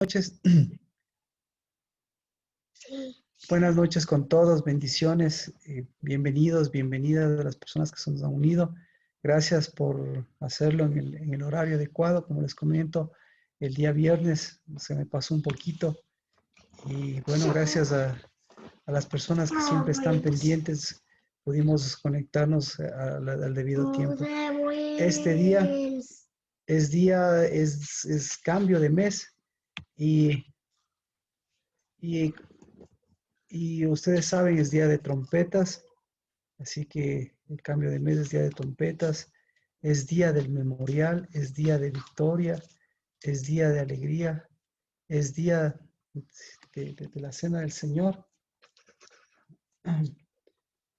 Noches. Buenas noches con todos, bendiciones, bienvenidos, bienvenidas a las personas que se nos han unido. Gracias por hacerlo en el horario adecuado. Como les comento, el día viernes se me pasó un poquito y bueno, gracias a las personas que siempre están pendientes, pudimos conectarnos al debido tiempo. Este día es cambio de mes y, y Y ustedes saben, es día de trompetas, así que el cambio de mes es día de trompetas, es día del memorial, es día de victoria, es día de alegría, es día de la cena del Señor.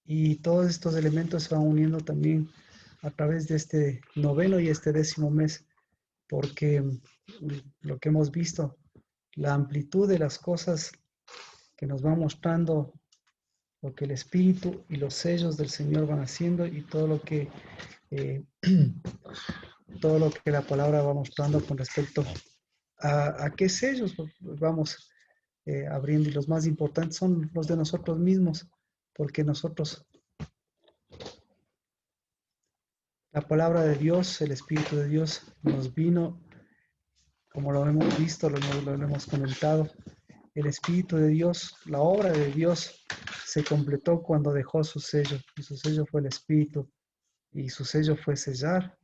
Y todos estos elementos se van uniendo también a través de este noveno y este 10º mes, porque lo que hemos visto, la amplitud de las cosas que nos va mostrando lo que el Espíritu y los sellos del Señor van haciendo y eh, todo lo que la palabra va mostrando con respecto a qué sellos vamos abriendo. Y los más importantes son los de nosotros mismos, porque nosotros, la palabra de Dios, el Espíritu de Dios nos vino, como lo hemos visto, lo hemos comentado. El Espíritu de Dios, la obra de Dios se completó cuando dejó su sello, y su sello fue el Espíritu, y su sello fue sellar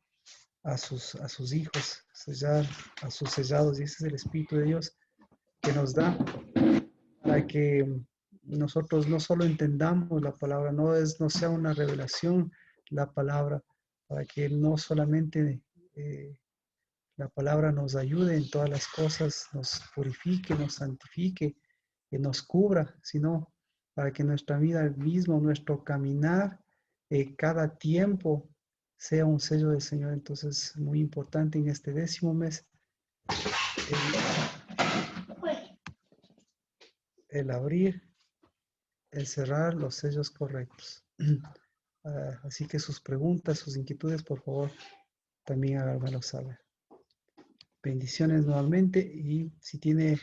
a sus hijos, sellar a sus sellados, y ese es el Espíritu de Dios que nos da para que nosotros no solo entendamos la palabra, no sea una revelación la palabra, para que no solamente la palabra nos ayude en todas las cosas, nos purifique, nos santifique, que nos cubra, sino para que nuestra vida mismo, nuestro caminar, cada tiempo sea un sello del Señor. Entonces, muy importante en este 10º mes el abrir, el cerrar los sellos correctos. Así que sus preguntas, sus inquietudes, por favor, también háganmelo saber. Bendiciones nuevamente y si tiene,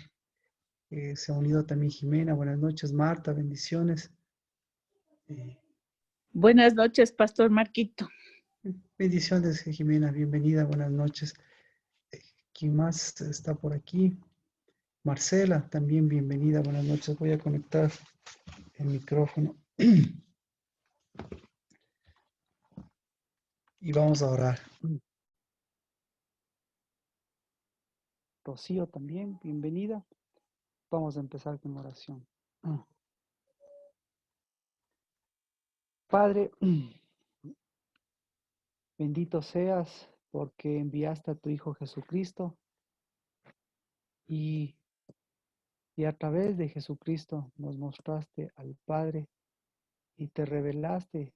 se ha unido también Jimena. Buenas noches, Marta, bendiciones. Buenas noches, Pastor Marquito. Bendiciones, Jimena, bienvenida, buenas noches. ¿Quién más está por aquí? Marcela, también bienvenida, buenas noches. Voy a conectar el micrófono. Y vamos a orar. Rocío también, bienvenida. Vamos a empezar con oración. Padre, bendito seas porque enviaste a tu Hijo Jesucristo y a través de Jesucristo nos mostraste al Padre y te revelaste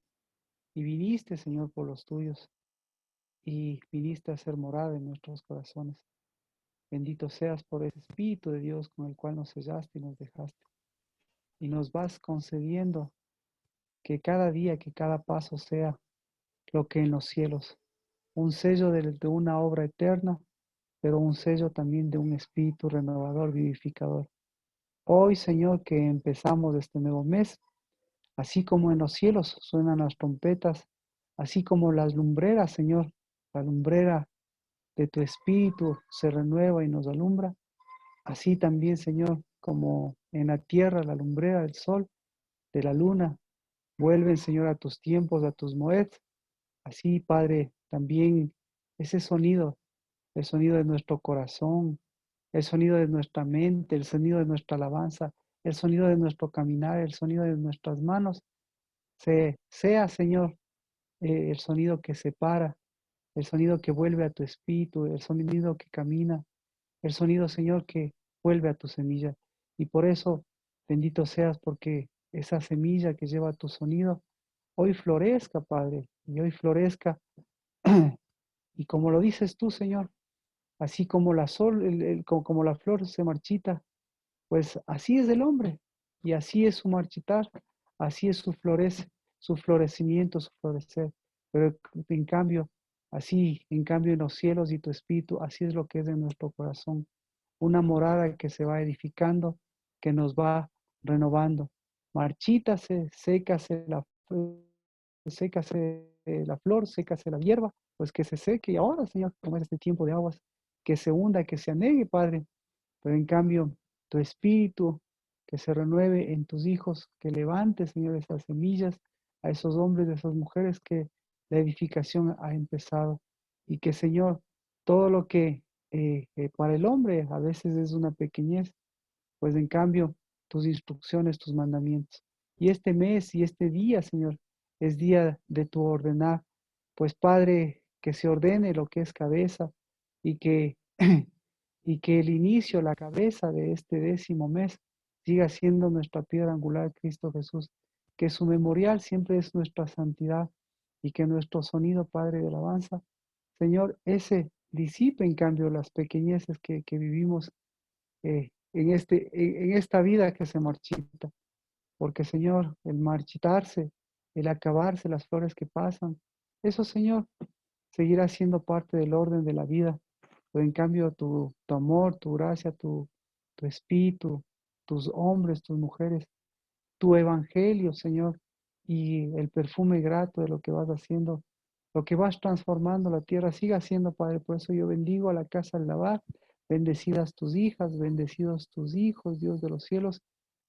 y viniste, Señor, por los tuyos y viniste a hacer morada en nuestros corazones. Bendito seas por ese Espíritu de Dios con el cual nos sellaste y nos dejaste. Y nos vas concediendo que cada día, que cada paso sea lo que en los cielos, un sello de una obra eterna, pero un sello también de un espíritu renovador, vivificador. Hoy, Señor, que empezamos este nuevo mes, así como en los cielos suenan las trompetas, así como las lumbreras, Señor, la lumbrera de tu espíritu se renueva y nos alumbra, así también, Señor, como en la tierra la lumbrera del sol, de la luna, vuelven, Señor, a tus tiempos, a tus moed. Así, Padre, también ese sonido, el sonido de nuestro corazón, el sonido de nuestra mente, el sonido de nuestra alabanza, el sonido de nuestro caminar, el sonido de nuestras manos, sea, Señor, el sonido que separa, el sonido que vuelve a tu espíritu, el sonido que camina, el sonido, Señor, que vuelve a tu semilla. Y por eso, bendito seas porque esa semilla que lleva tu sonido, hoy florezca, Padre, y hoy florezca. Y como lo dices tú, Señor, así como como la flor se marchita, pues así es el hombre, y así es su marchitar, así es su florecimiento, su florecer. Pero en cambio, en cambio en los cielos y tu espíritu, así es lo que es en nuestro corazón. una morada que se va edificando, que nos va renovando. Marchítase, sécase la flor, sécase la hierba, pues que se seque. Y ahora, Señor, como es este tiempo de aguas, que se hunda, que se anegue, Padre. Pero en cambio, tu espíritu, que se renueve en tus hijos, que levantes, Señor, esas semillas a esos hombres, a esas mujeres que la edificación ha empezado. Y que, Señor, todo lo que para el hombre a veces es una pequeñez, pues en cambio, tus instrucciones, tus mandamientos. Y este mes y este día, Señor, es día de tu ordenar. Pues Padre, que se ordene lo que es cabeza y que, y que el inicio, la cabeza de este 10º mes siga siendo nuestra piedra angular, Cristo Jesús. Que su memorial siempre es nuestra santidad y que nuestro sonido, Padre de alabanza, Señor, ese disipe en cambio las pequeñeces que vivimos en esta vida que se marchita. Porque, Señor, el marchitarse, el acabarse, las flores que pasan, eso, Señor, seguirá siendo parte del orden de la vida. Pero en cambio, tu amor, tu gracia, tu espíritu, tus hombres, tus mujeres, tu evangelio, Señor, y el perfume grato de lo que vas haciendo, lo que vas transformando la tierra, siga siendo, Padre. Por eso yo bendigo a la casa del lavar, bendecidas tus hijas, bendecidos tus hijos, Dios de los cielos,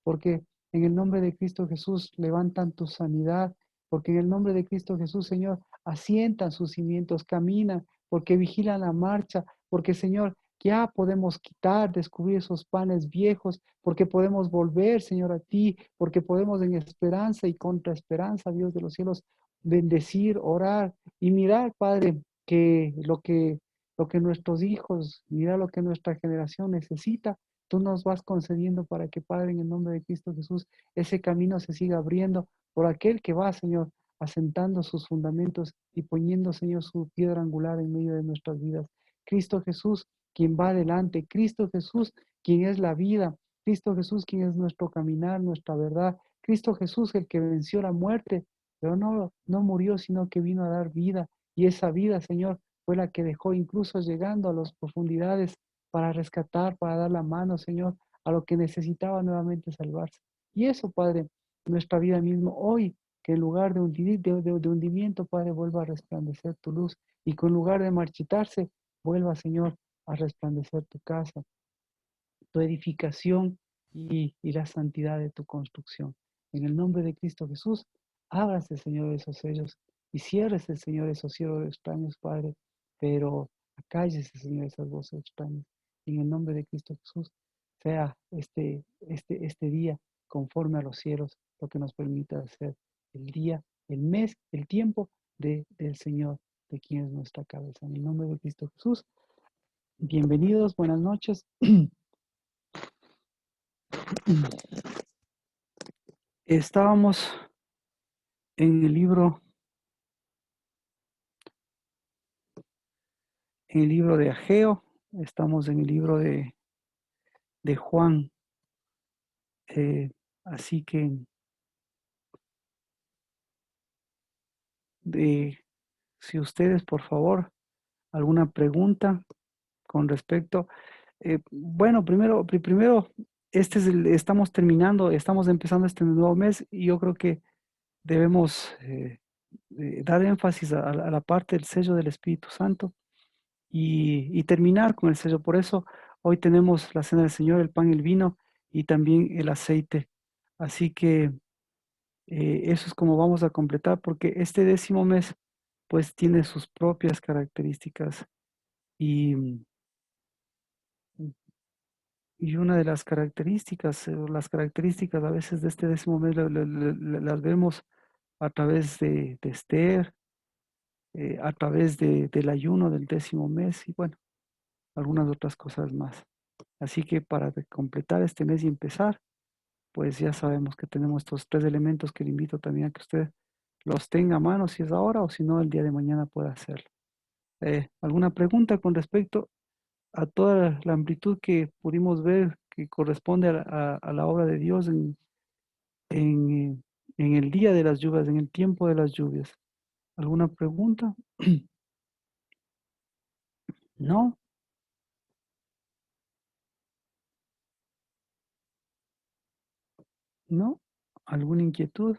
porque en el nombre de Cristo Jesús levantan tu sanidad, porque en el nombre de Cristo Jesús, Señor, asientan sus cimientos, caminan, porque vigilan la marcha, porque, Señor, ya podemos quitar, descubrir esos panes viejos, porque podemos volver, Señor, a ti, porque podemos en esperanza y contra esperanza, Dios de los cielos, bendecir, orar y mirar, Padre, que lo que nuestros hijos, mirar lo que nuestra generación necesita, tú nos vas concediendo para que, Padre, en el nombre de Cristo Jesús, ese camino se siga abriendo por aquel que va, Señor, asentando sus fundamentos y poniendo, Señor, su piedra angular en medio de nuestras vidas. Cristo Jesús, quien va adelante, Cristo Jesús, quien es la vida, Cristo Jesús, quien es nuestro caminar, nuestra verdad, Cristo Jesús, el que venció la muerte, pero no murió, sino que vino a dar vida, y esa vida, Señor, fue la que dejó incluso llegando a las profundidades para rescatar, para dar la mano, Señor, a lo que necesitaba nuevamente salvarse. Y eso, Padre, nuestra vida mismo hoy, que en lugar de hundimiento, Padre, vuelva a resplandecer tu luz, y que en lugar de marchitarse, vuelva, Señor, a resplandecer tu casa, tu edificación y la santidad de tu construcción. En el nombre de Cristo Jesús, ábrase, Señor, esos sellos y ciérrese, Señor, esos cielos extraños, Padre, pero acállese, Señor, esas voces extrañas. Y en el nombre de Cristo Jesús, sea este día conforme a los cielos, lo que nos permita hacer el día, el mes, el tiempo del Señor, de quien es nuestra cabeza. En el nombre de Cristo Jesús, bienvenidos, buenas noches. Estábamos en el libro de Ageo, estamos en el libro de Juan, así que si ustedes, por favor, alguna pregunta con respecto, bueno, primero, estamos empezando este nuevo mes y yo creo que debemos dar énfasis a la parte del sello del Espíritu Santo y terminar con el sello. Por eso hoy tenemos la cena del Señor, el pan, el vino y también el aceite. Así que eso es como vamos a completar, porque este 10º mes pues tiene sus propias características y, y una de las características a veces de este 10º mes las vemos a través de Esther, a través del ayuno del 10º mes y bueno, algunas otras cosas más. Así que para completar este mes y empezar, pues ya sabemos que tenemos estos 3 elementos que le invito también a que usted los tenga a mano si es ahora o si no el día de mañana pueda hacerlo. ¿Alguna pregunta con respecto a toda la amplitud que pudimos ver que corresponde a la obra de Dios en, en el día de las lluvias, en el tiempo de las lluvias? ¿Alguna pregunta? ¿No? ¿No? ¿Alguna inquietud?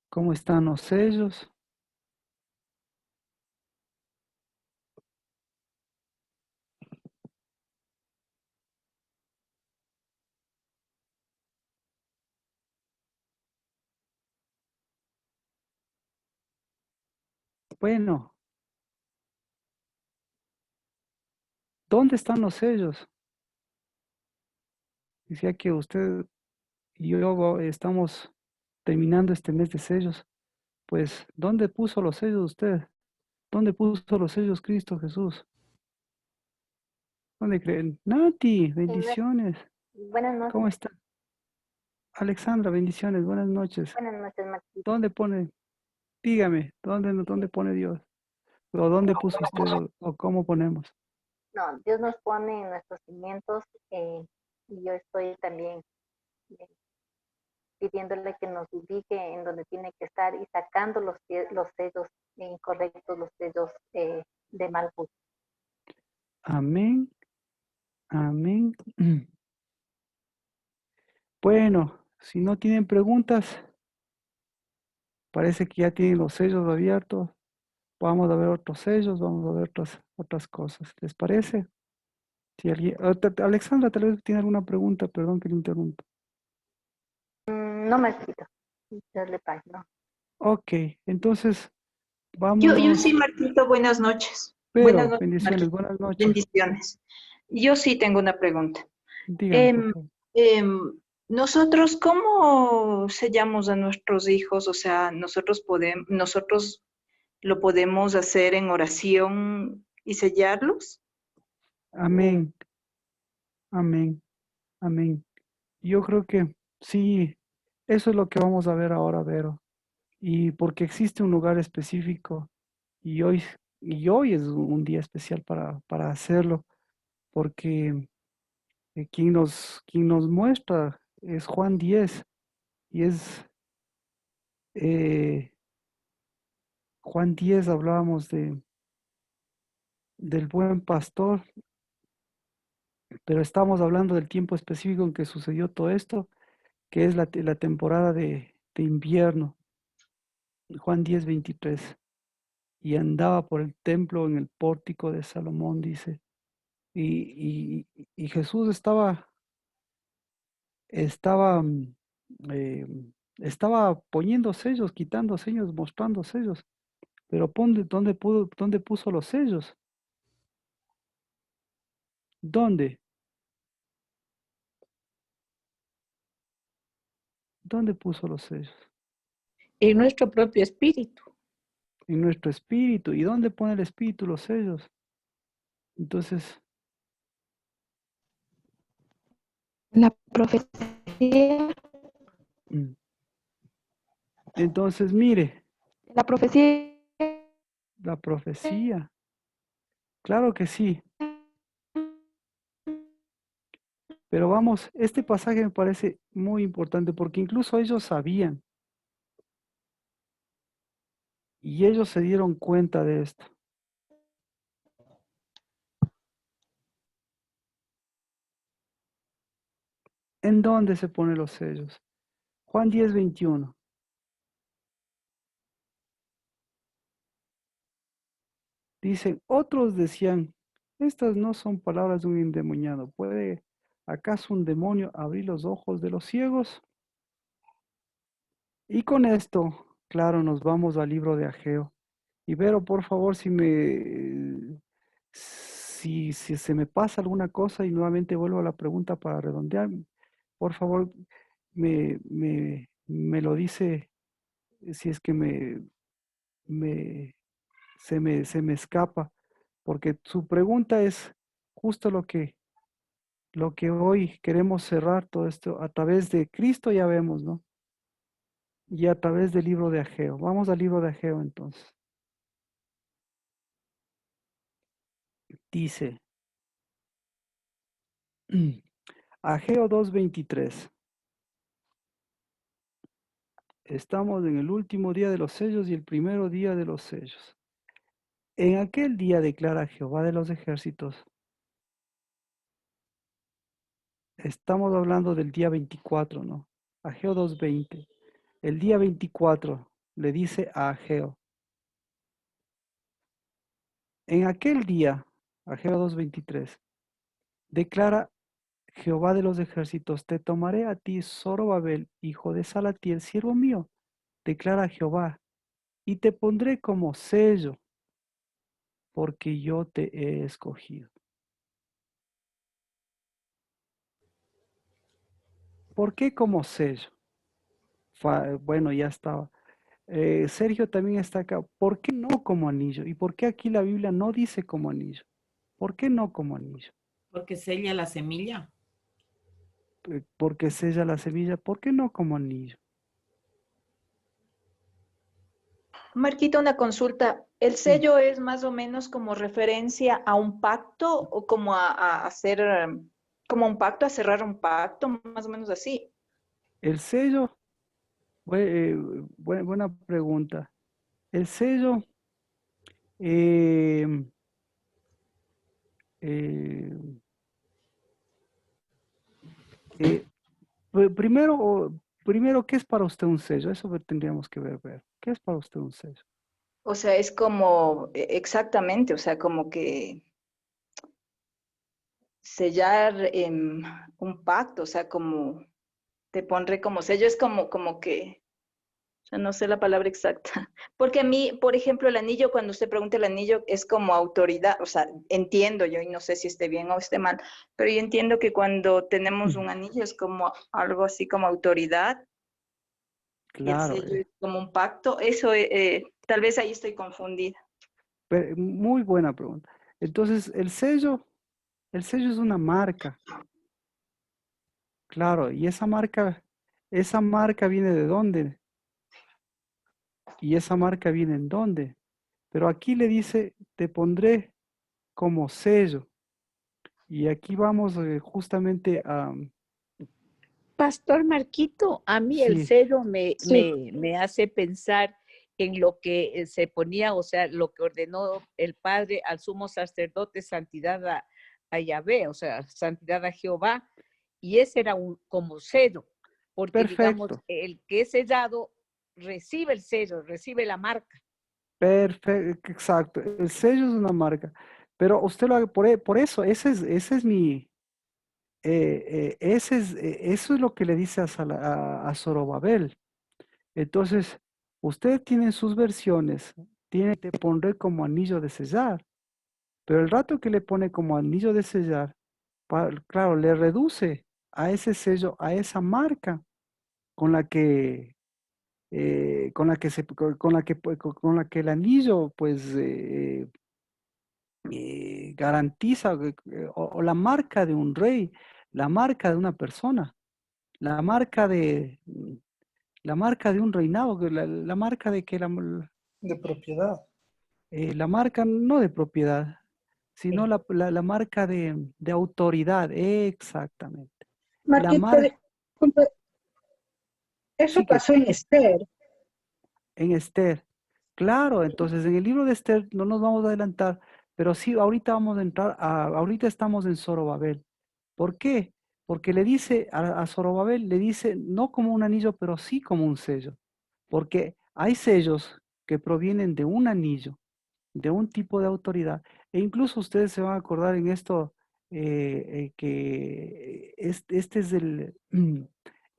¿Cómo están los sellos? Bueno, ¿dónde están los sellos? Decía que usted y yo estamos terminando este mes de sellos. Pues, ¿dónde puso los sellos usted? ¿Dónde puso los sellos Cristo Jesús? ¿Dónde creen? Nati, En nues- bendiciones. Buenas ¿Cómo noches, está? Alexandra, bendiciones. Buenas noches. Marquito. ¿Dónde pone? Dígame, ¿dónde pone Dios? ¿O dónde puso usted? ¿O cómo ponemos? No, Dios nos pone en nuestros cimientos y yo estoy también eh, pidiéndole que nos ubique en donde tiene que estar y sacando los sellos incorrectos, los sellos de mal gusto. Amén. Amén. Bueno, si no tienen preguntas, parece que ya tienen los sellos abiertos. Vamos a ver otros sellos, vamos a ver otras cosas. ¿Les parece? Si alguien, Alexandra, tal vez tiene alguna pregunta, perdón que le interrumpa. No, Marquito, Dios le pague, no. Ok, entonces Yo vámonos. sí, Marquito, buenas noches. Buenas Pero, noches, bendiciones, Marquito. buenas noches. Bendiciones. Yo sí tengo una pregunta. Dígame, por Em, favor. Nosotros, ¿cómo sellamos a nuestros hijos? O sea, nosotros lo podemos hacer en oración y sellarlos. Amén, amén, amén. Yo creo que sí, eso es lo que vamos a ver ahora, Vero. Y porque existe un lugar específico y hoy es un día especial para hacerlo, porque quien nos muestra es Juan 10 y es eh, Juan 10 hablábamos del buen pastor, pero estamos hablando del tiempo específico en que sucedió todo esto, que es la temporada de invierno, Juan 10:23, y andaba por el templo en el pórtico de Salomón, dice, y Jesús estaba, eh, estaba poniendo sellos, quitando sellos, mostrando sellos, pero ¿dónde puso los sellos? ¿Dónde? ¿Dónde puso los sellos? En nuestro propio espíritu. En nuestro espíritu. ¿Y dónde pone el espíritu los sellos? Entonces, La profecía, mm, entonces mire, la profecía, la profecía, claro que sí, pero vamos, este pasaje me parece muy importante porque incluso ellos sabían y ellos se dieron cuenta de esto. ¿En dónde se ponen los sellos? Juan 10:21. Dicen, otros decían, estas no son palabras de un endemoniado. ¿Puede acaso un demonio abrir los ojos de los ciegos? Y con esto, claro, nos vamos al libro de Ageo. Y Vero, por favor, si se me pasa alguna cosa y nuevamente vuelvo a la pregunta para redondear, por favor, me lo dice si es que me, se me escapa, porque su pregunta es justo lo que hoy queremos cerrar todo esto a través de Cristo, ya vemos, ¿no? Y a través del libro de Ageo. Vamos al libro de Ageo entonces. Dice, Ageo 2:23. Estamos en el último día de los sellos y el primero día de los sellos. En aquel día declara Jehová de los ejércitos. Estamos hablando del día 24, ¿no? Ageo 2:20. El día 24 le dice a Ageo, en aquel día, Ageo 2:23, declara Jehová de los ejércitos, te tomaré a ti, Zorobabel, hijo de Salatiel, siervo mío, declara Jehová, y te pondré como sello, porque yo te he escogido. ¿Por qué como sello? Bueno, ya estaba. Sergio también está acá. ¿Por qué no como anillo? ¿Y por qué aquí la Biblia no dice como anillo? ¿Por qué no como anillo? Porque sella la semilla. Porque sella la semilla. ¿Por qué no como anillo? Marquita, una consulta. ¿El Sí. sello es más o menos como referencia a un pacto o como a hacer, como un pacto, a cerrar un pacto, más o menos así? El sello, buena pregunta. El sello, eh, eh, eh, primero, ¿qué es para usted un sello? Eso tendríamos que ver. ¿Qué es para usted un sello? O sea, es como, exactamente, o sea, como que sellar un pacto, o sea, como te pondré como sello, es como que, o sea, no sé la palabra exacta. Porque a mí, por ejemplo, el anillo, cuando usted pregunta el anillo, es como autoridad, o sea, entiendo yo, y no sé si esté bien o esté mal, pero yo entiendo que cuando tenemos un anillo es como algo así como autoridad, y el Claro, sello es como un pacto. Eso, tal vez ahí estoy confundida. muy buena pregunta. Entonces, el sello es una marca, claro, y esa marca viene de dónde, y esa marca viene en dónde. Pero aquí le dice, te pondré como sello. Y aquí vamos justamente a, Pastor Marquito, a mí el sí, sello me hace pensar en lo que se ponía, o sea, lo que ordenó el Padre al sumo sacerdote, santidad a Yahvé, o sea, santidad a Jehová, y ese era como sello, porque digamos, perfecto, el que es sellado recibe el sello, recibe la marca. perfecto, exacto. El sello es una marca. Pero usted lo hace por eso, ese es mi, eso es lo que le dice a Zorobabel. Entonces, usted tiene sus versiones, te pondré como anillo de sellar, pero el rato que le pone como anillo de sellar, claro, le reduce a ese sello, a esa marca con la que, con la que el anillo, pues, garantiza, o la marca de un rey, la marca de una persona, la marca de, la marca de un reinado, la marca de que De propiedad. la marca no de propiedad, sino la marca de autoridad, exactamente. La Marquita, marca, disculpe, eso sí que pasó en Esther. en Esther. Claro, entonces en el libro de Esther no nos vamos a adelantar, pero sí, ahorita vamos a entrar, ahorita estamos en Zorobabel. ¿Por qué? Porque le dice a Zorobabel, le dice no como un anillo, pero sí como un sello. Porque hay sellos que provienen de un anillo, de un tipo de autoridad. E incluso ustedes se van a acordar en esto que este es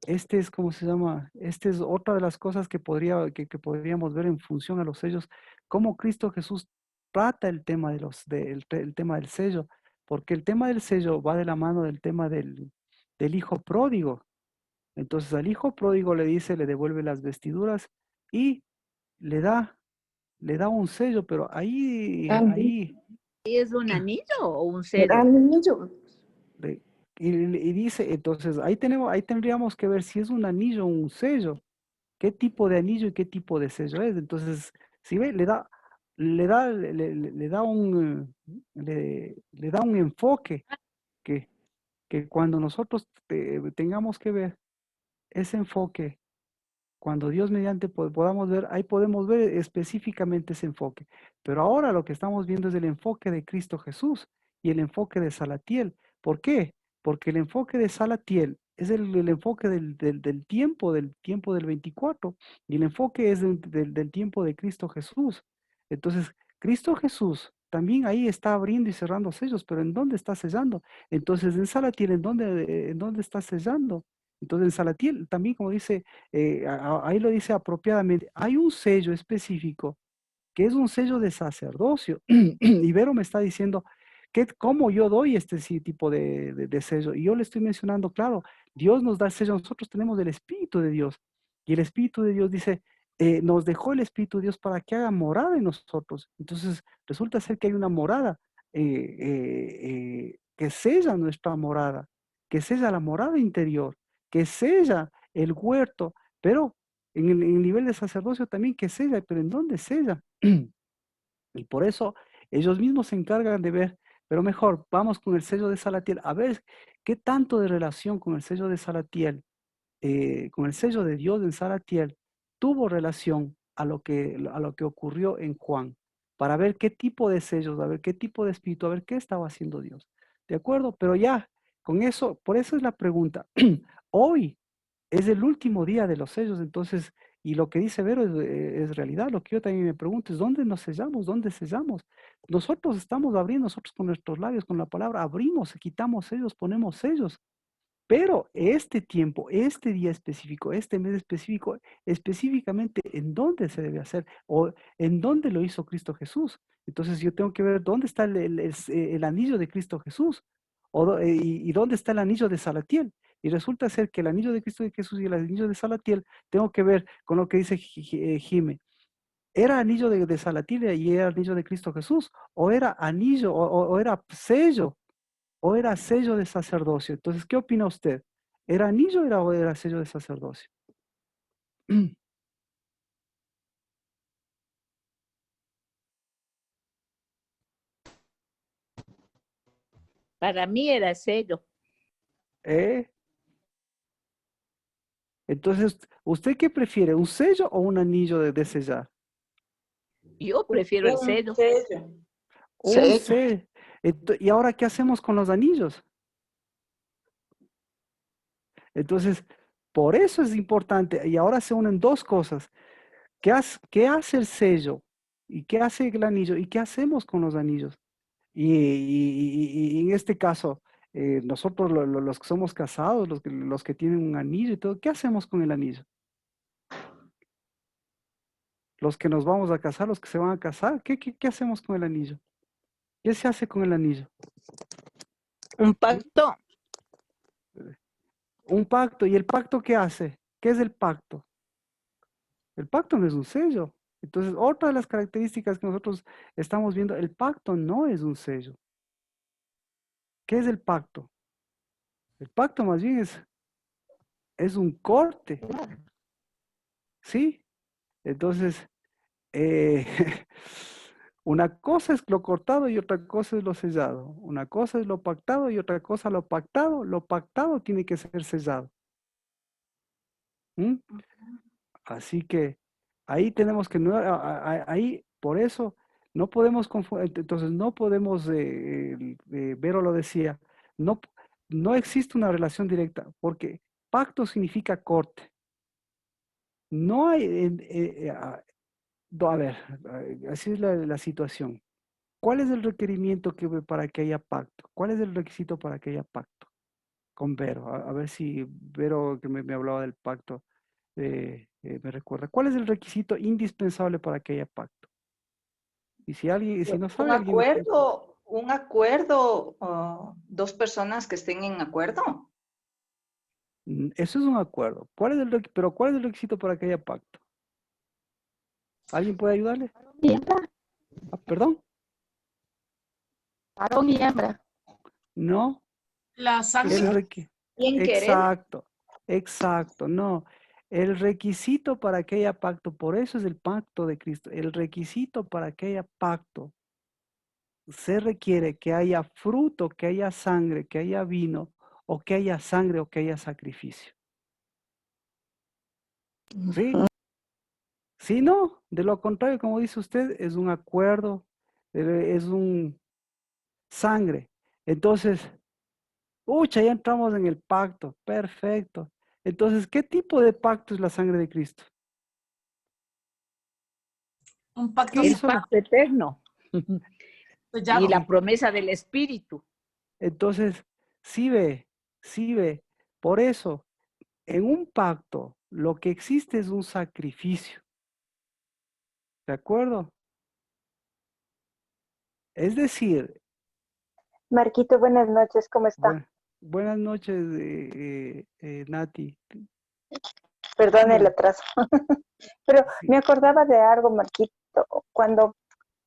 este es, ¿cómo se llama? Este es otra de las cosas que podríamos ver en función a los sellos, cómo Cristo Jesús trata el tema el tema del sello, porque el tema del sello va de la mano del tema del hijo pródigo. Entonces al hijo pródigo le dice, le devuelve las vestiduras y le da, le da un sello, pero ahí, ¿Es un anillo o un Era sello? niño. le- y dice, entonces ahí tendríamos que ver si es un anillo o un sello, qué tipo de anillo y qué tipo de sello es. Entonces, si ve, le da un enfoque que, que cuando nosotros tengamos que ver ese enfoque, cuando Dios mediante podamos ver, ahí podemos ver específicamente ese enfoque. Pero ahora lo que estamos viendo es el enfoque de Cristo Jesús y el enfoque de Salatiel. ¿Por qué? Porque el enfoque de Salatiel es el enfoque del tiempo del 24, y el enfoque es del tiempo de Cristo Jesús. Entonces, Cristo Jesús también ahí está abriendo y cerrando sellos, pero ¿en dónde está sellando? Entonces, en Salatiel, en dónde está sellando? Entonces, en Salatiel también, como dice, ahí lo dice apropiadamente, hay un sello específico que es un sello de sacerdocio. Y Vero me está diciendo cómo yo doy este tipo de sello. Y yo le estoy mencionando, claro, Dios nos da el sello, nosotros tenemos el Espíritu de Dios. Y el Espíritu de Dios dice, nos dejó el Espíritu de Dios para que haga morada en nosotros. Entonces, resulta ser que hay una morada que sella nuestra morada, que sella la morada interior, que sella el huerto, pero en el nivel de sacerdocio también que sella, pero ¿en dónde sella? Y por eso ellos mismos se encargan de ver, pero mejor, vamos con el sello de Salatiel, a ver qué tanto de relación con el sello de Salatiel, con el sello de Dios en Salatiel, tuvo relación a lo que ocurrió en Juan, para ver qué tipo de sellos, a ver qué tipo de espíritu, a ver qué estaba haciendo Dios. ¿De acuerdo? Pero ya, con eso, por eso es la pregunta. Hoy es el último día de los sellos, entonces, y lo que dice Vero es realidad. Lo que yo también me pregunto es, ¿dónde nos sellamos? ¿Dónde sellamos? Nosotros estamos abriendo, nosotros con nuestros labios, con la palabra, abrimos, quitamos sellos, ponemos sellos. Pero este tiempo, este día específico, este mes específico, específicamente en dónde se debe hacer o en dónde lo hizo Cristo Jesús. Entonces yo tengo que ver dónde está el anillo de Cristo Jesús y dónde está el anillo de Salatiel. Y resulta ser que el anillo de Cristo Jesús y el anillo de Salatiel tengo que ver con lo que dice Jime. ¿Era anillo de Salatiel y era anillo de Cristo Jesús? ¿O era anillo o era sello? ¿O era sello de sacerdocio? Entonces, ¿qué opina usted? ¿Era anillo o era sello de sacerdocio? Para mí era sello. ¿Eh? Entonces, ¿usted qué prefiere? ¿Un sello o un anillo de sellar? Yo prefiero el Un sello. sello. Un sello. ¿Y ahora qué hacemos con los anillos? Entonces, por eso es importante. Y ahora se unen dos cosas. ¿Qué hace el sello? ¿Y qué hace el anillo? ¿Y qué hacemos con los anillos? Y en este caso, nosotros los que somos casados, los que tienen un anillo y todo, ¿qué hacemos con el anillo? Los que nos vamos a casar, los que se van a casar, ¿qué hacemos con el anillo? ¿Qué se hace con el anillo? Un pacto. Un pacto. ¿Y el pacto qué hace? ¿Qué es el pacto? El pacto no es un sello. Entonces, otra de las características que nosotros estamos viendo, el pacto no es un sello. ¿Qué es el pacto? El pacto más bien es un corte. ¿Sí? Entonces, una cosa es lo cortado y otra cosa es lo sellado. Una cosa es lo pactado y otra cosa lo pactado. Lo pactado tiene que ser sellado. ¿Mm? Así que ahí tenemos que, ahí, por eso, no podemos confundir, entonces no podemos, Vero lo decía, no, no existe una relación directa, porque pacto significa corte. No hay, a ver, así es la situación. ¿Cuál es el requerimiento para que haya pacto? ¿Cuál es el requisito para que haya pacto? Con Vero, a ver si Vero que me hablaba del pacto me recuerda. ¿Cuál es el requisito indispensable para que haya pacto? Y si no sabe, alguien me puede... Un acuerdo, dos personas que estén en acuerdo. Eso es un acuerdo. Pero ¿cuál es el requisito para que haya pacto? ¿Alguien puede ayudarle? y hembra, ¿Perdón? varón y hembra. No. La El sangre. Bien querer. Exacto, no. El requisito para que haya pacto, por eso es el pacto de Cristo. El requisito para que haya pacto se requiere que haya fruto, que haya sangre, que haya vino, o que haya sangre o que haya sacrificio. ¿Sí? Si no, de lo contrario, como dice usted, es un acuerdo, es un sangre. Entonces, Pucha, ya entramos en el pacto. Perfecto. Entonces, ¿qué tipo de pacto es la sangre de Cristo? Un pacto El Eso, pacto eterno y sellado. la promesa del Espíritu. entonces, sí ve. Por eso, en un pacto, lo que existe es un sacrificio. ¿De acuerdo? Es decir, Marquito, buenas noches, ¿cómo está? buenas noches, Nati. Perdón el Dígame. atraso. Pero Sí, me acordaba de algo, Marquito, cuando,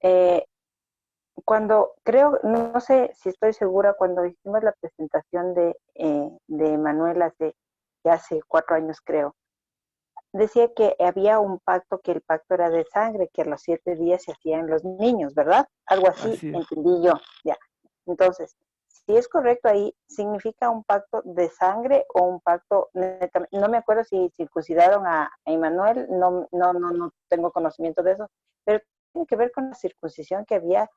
eh, cuando creo, no sé si estoy segura, cuando hicimos la presentación de Manuel hace 4 años, creo, decía que había un pacto, que el pacto era de sangre, que a los 7 días se hacían los niños, ¿verdad? Algo así así es. entendí yo, ya. Entonces, si es correcto ahí, ¿significa un pacto de sangre o un pacto, no me acuerdo si circuncidaron a Emmanuel, no tengo conocimiento de eso, pero tiene que ver con la circuncisión que había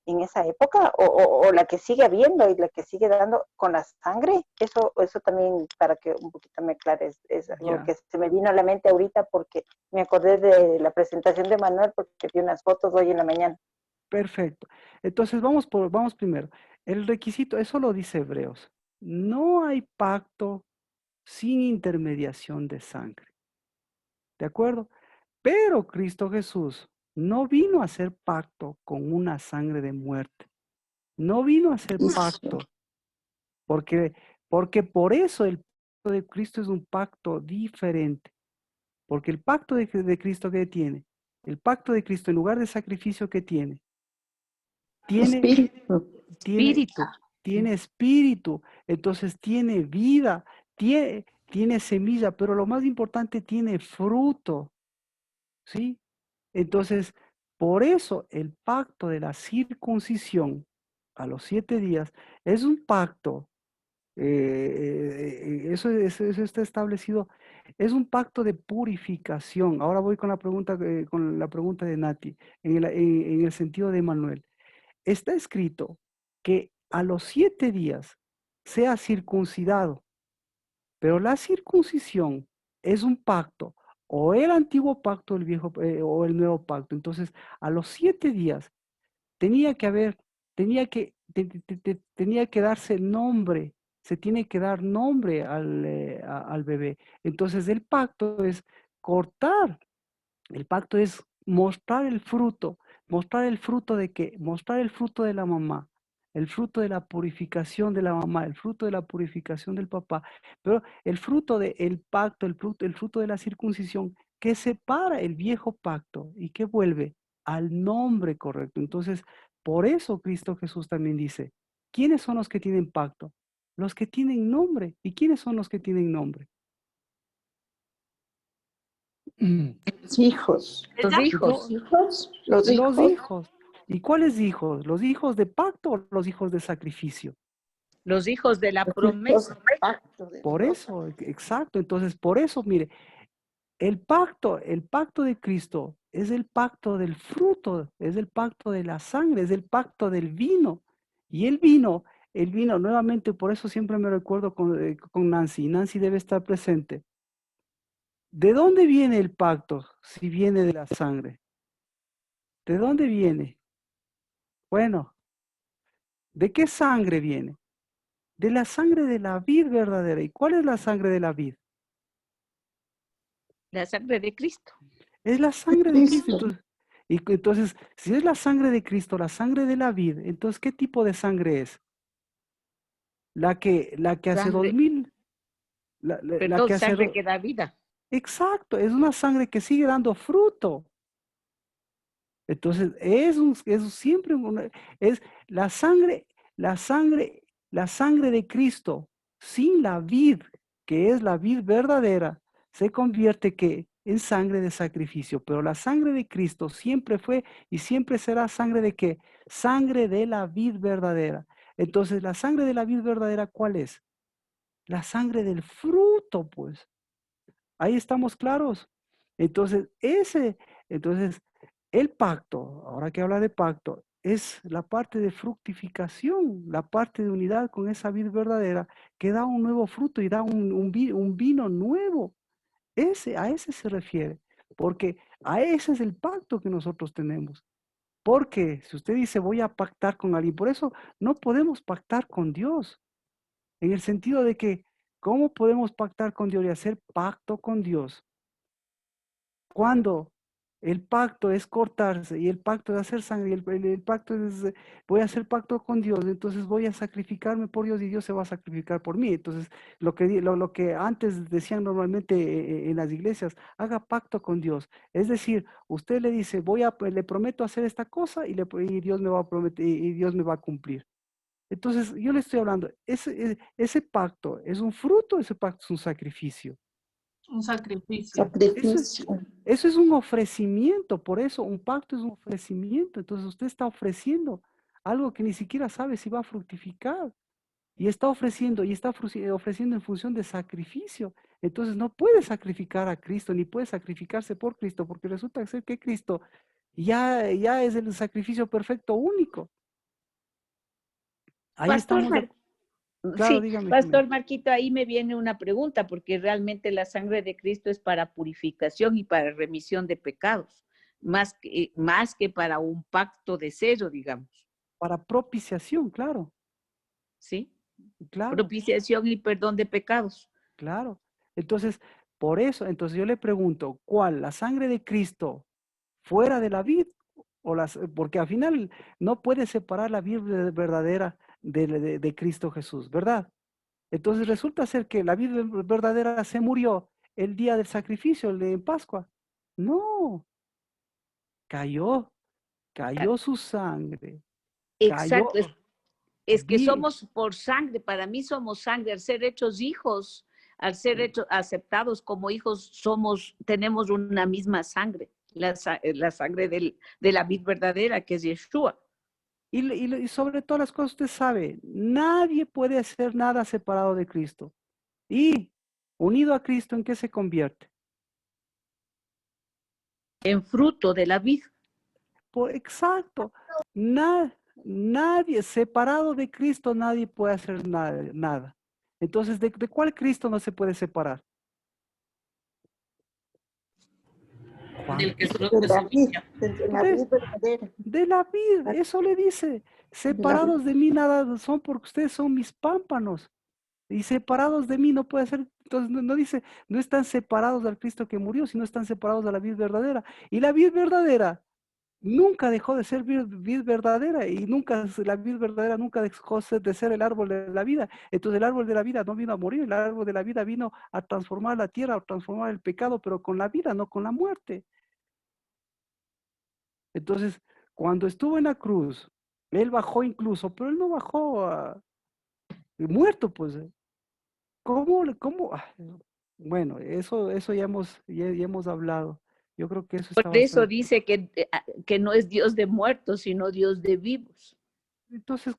en esa época o la que sigue habiendo y la que sigue dando con la sangre. Eso también, para que un poquito me aclares, es algo Ya, que se me vino a la mente ahorita porque me acordé de la presentación de Manuel porque vi unas fotos hoy en la mañana. perfecto. Entonces, vamos primero. El requisito, eso lo dice Hebreos. No hay pacto sin intermediación de sangre. ¿De acuerdo? Pero Cristo Jesús no vino a hacer pacto con una sangre de muerte. No vino a hacer pacto, porque, porque por eso el pacto de Cristo es un pacto diferente. Porque el pacto de Cristo que tiene, el pacto de Cristo en lugar de sacrificio que tiene, tiene, tiene, Espíritu. tiene espíritu, entonces tiene vida, tiene semilla, pero lo más importante, tiene fruto, ¿sí? Entonces, por eso el pacto de la circuncisión a los 7 días es un pacto, eso está establecido, es un pacto de purificación. Ahora voy con la pregunta de Nati, en el sentido de Manuel. Está escrito que a los 7 días sea circuncidado, pero la circuncisión es un pacto, o el antiguo pacto, o el nuevo pacto. Entonces, a los 7 días tenía que haber, tenía que darse nombre, se tiene que dar nombre al bebé. Entonces, cortar, el pacto es mostrar el fruto de qué, mostrar el fruto de la mamá, el fruto de la purificación de la mamá, el fruto de la purificación del papá, pero el fruto del pacto, el fruto de la circuncisión, que separa el viejo pacto y que vuelve al nombre correcto. Entonces, por eso Cristo Jesús también dice, ¿quiénes son los que tienen pacto? Los que tienen nombre. ¿Y quiénes son los que tienen nombre? Los hijos. Los hijos. Los hijos. Los Los hijos. hijos. ¿Y cuáles hijos? ¿Los hijos de pacto o los hijos de sacrificio? Los hijos de la Los hijos promesa. del pacto de Por Dios. eso, exacto. Entonces, por eso, mire, el pacto de Cristo es el pacto del fruto, es el pacto de la sangre, es el pacto del vino. Y el vino, nuevamente, por eso siempre me recuerdo con Nancy. Nancy debe estar presente. ¿De dónde viene el pacto si viene de la sangre? ¿De dónde viene? Bueno, ¿de qué sangre viene? De la sangre de la vid verdadera. ¿Y cuál es la sangre de la vid? La sangre de Cristo. Es la sangre de Cristo. Cristo. Entonces, si es la sangre de Cristo, la sangre de la vid, entonces, ¿qué tipo de sangre es? La que hace Sangre, 2000, la perdón, que hace... sangre que da vida. Exacto, es una sangre que sigue dando fruto. Entonces, es siempre es la sangre, la sangre, la sangre de Cristo sin la vid, que es la vid verdadera, se convierte ¿qué? En sangre de sacrificio. Pero la sangre de Cristo siempre fue y siempre será sangre de ¿qué? Sangre de la vid verdadera. Entonces, la sangre de la vid verdadera, ¿cuál es? La sangre del fruto, pues. Ahí estamos claros. Entonces, entonces, el pacto, ahora que habla de pacto, es la parte de fructificación, la parte de unidad con esa vid verdadera que da un nuevo fruto y da un vino nuevo. A ese se refiere, porque a ese es el pacto que nosotros tenemos. Porque si usted dice voy a pactar con alguien, por eso no podemos pactar con Dios, en el sentido de que, ¿cómo podemos pactar con Dios y hacer pacto con Dios? Cuando el pacto es cortarse y el pacto es hacer sangre y el pacto es, voy a hacer pacto con Dios, entonces voy a sacrificarme por Dios y Dios se va a sacrificar por mí. Entonces, lo que antes decían normalmente en las iglesias, haga pacto con Dios. Es decir, usted le dice, le prometo hacer esta cosa y Dios me va a prometer y Dios me va a cumplir. Entonces, yo le estoy hablando, ese pacto es un fruto, ese pacto es un sacrificio. Un sacrificio. Sacrificio. Eso es un ofrecimiento, por eso un pacto es un ofrecimiento. Entonces usted está ofreciendo algo que ni siquiera sabe si va a fructificar. Y está ofreciendo en función de sacrificio. Entonces no puede sacrificar a Cristo, ni puede sacrificarse por Cristo, porque resulta ser que Cristo ya es el sacrificio perfecto único. Ahí Pastor, estamos. Claro, sí, dígame. Pastor Marquito, ahí me viene una pregunta, porque realmente la sangre de Cristo es para purificación y para remisión de pecados, más que para un pacto de sello, digamos. Para propiciación, claro, ¿Sí? claro. Propiciación y perdón de pecados. Claro. Entonces, por eso, entonces yo le pregunto, ¿cuál? ¿La sangre de Cristo fuera de la vid? Porque al final no puede separar la vid verdadera de Cristo Jesús, ¿verdad? Entonces resulta ser que la vid verdadera se murió el día del sacrificio, el de Pascua. No, cayó su sangre, cayó, Exacto, es que vi, somos por sangre, para mí somos sangre, al ser hechos hijos, al ser hechos aceptados como hijos, tenemos una misma sangre, la sangre de la vid verdadera, que es Yeshua. y sobre todas las cosas usted sabe, nadie puede hacer nada separado de Cristo. Y unido a Cristo, ¿en qué se convierte? En fruto de la vid. Exacto. Nadie, separado de Cristo, nadie puede hacer nada. Entonces, ¿de cuál Cristo no se puede separar? Juan. Del que solo De te la vid, semilla. de la ¿Ves? vid verdadera. De la vid, eso le dice. Separados de mí nada son porque ustedes son mis pámpanos. Y separados de mí no puede ser. Entonces no dice, no están separados del Cristo que murió, sino están separados de la vid verdadera. Y la vid verdadera nunca dejó de ser vid verdadera y la vid verdadera nunca dejó de ser el árbol de la vida. Entonces el árbol de la vida no vino a morir, el árbol de la vida vino a transformar la tierra, a transformar el pecado, pero con la vida, no con la muerte. Entonces, cuando estuvo en la cruz, él bajó incluso, pero él no bajó muerto, pues. ¿Cómo? Bueno, eso ya hemos hablado. Yo creo que eso está Por eso bastante. dice que no es Dios de muertos, sino Dios de vivos. Entonces,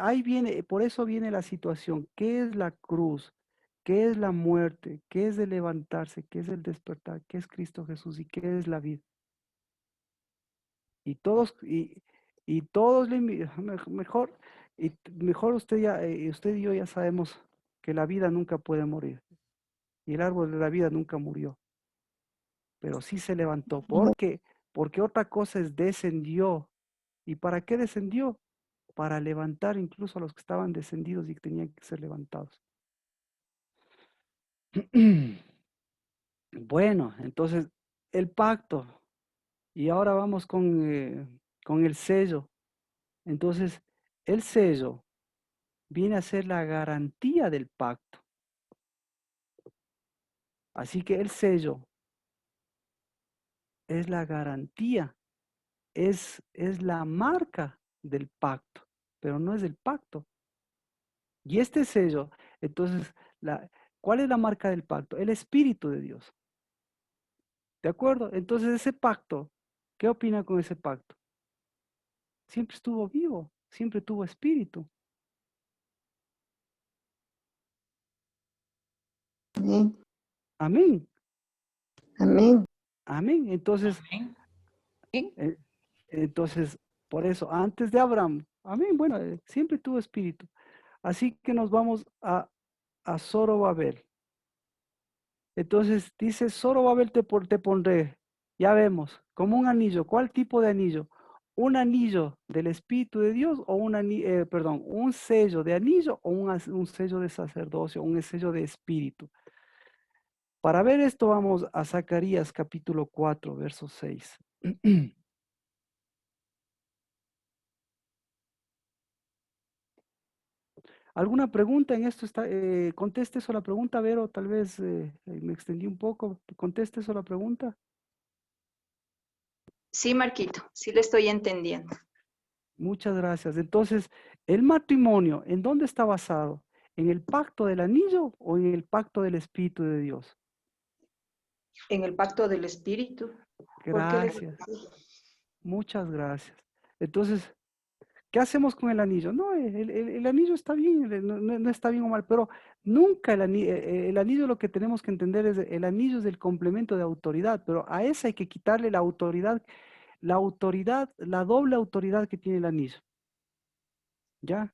ahí viene, por eso viene la situación. ¿Qué es la cruz? ¿Qué es la muerte? ¿Qué es el levantarse? ¿Qué es el despertar? ¿Qué es Cristo Jesús? ¿Y qué es la vida? Y todos, mejor, mejor usted y yo ya sabemos que la vida nunca puede morir. Y el árbol de la vida nunca murió. Pero sí se levantó. ¿Por qué? Porque otra cosa es descendió. ¿Y para qué descendió? Para levantar incluso a los que estaban descendidos y que tenían que ser levantados. Bueno, entonces el pacto. Y ahora vamos con el sello. Entonces, el sello viene a ser la garantía del pacto. Así que el sello es la garantía, es la marca del pacto, pero no es el pacto. Y este sello, entonces, ¿cuál es la marca del pacto? El Espíritu de Dios. ¿De acuerdo? Entonces ese pacto, ¿qué opina con ese pacto? Siempre estuvo vivo, siempre tuvo espíritu. Amén. Amén. Amén. Amén. Entonces, Amén. entonces Por eso, antes de Abraham, amén, bueno, siempre tuvo espíritu. Así que nos vamos a Zorobabel. Entonces dice, Zorobabel te pondré, ya vemos, como un anillo. ¿Cuál tipo de anillo? ¿Un anillo del Espíritu de Dios o un sello de anillo o un sello de sacerdocio, un sello de espíritu? Para ver esto vamos a Zacarías capítulo 4, verso 6. ¿Alguna pregunta en esto? Conteste eso la pregunta, Vero, tal vez me extendí un poco. Conteste eso la pregunta. Sí, Marquito, sí le estoy entendiendo. Muchas gracias. Entonces, el matrimonio, ¿en dónde está basado? ¿En el pacto del anillo o en el pacto del Espíritu de Dios? En el pacto del Espíritu. ¿Por qué Gracias. Muchas gracias. Entonces, ¿qué hacemos con el anillo? No, el anillo está bien, no está bien o mal, pero nunca el anillo lo que tenemos que entender es, el anillo es el complemento de autoridad, pero a esa hay que quitarle la autoridad, la doble autoridad que tiene el anillo. ¿Ya?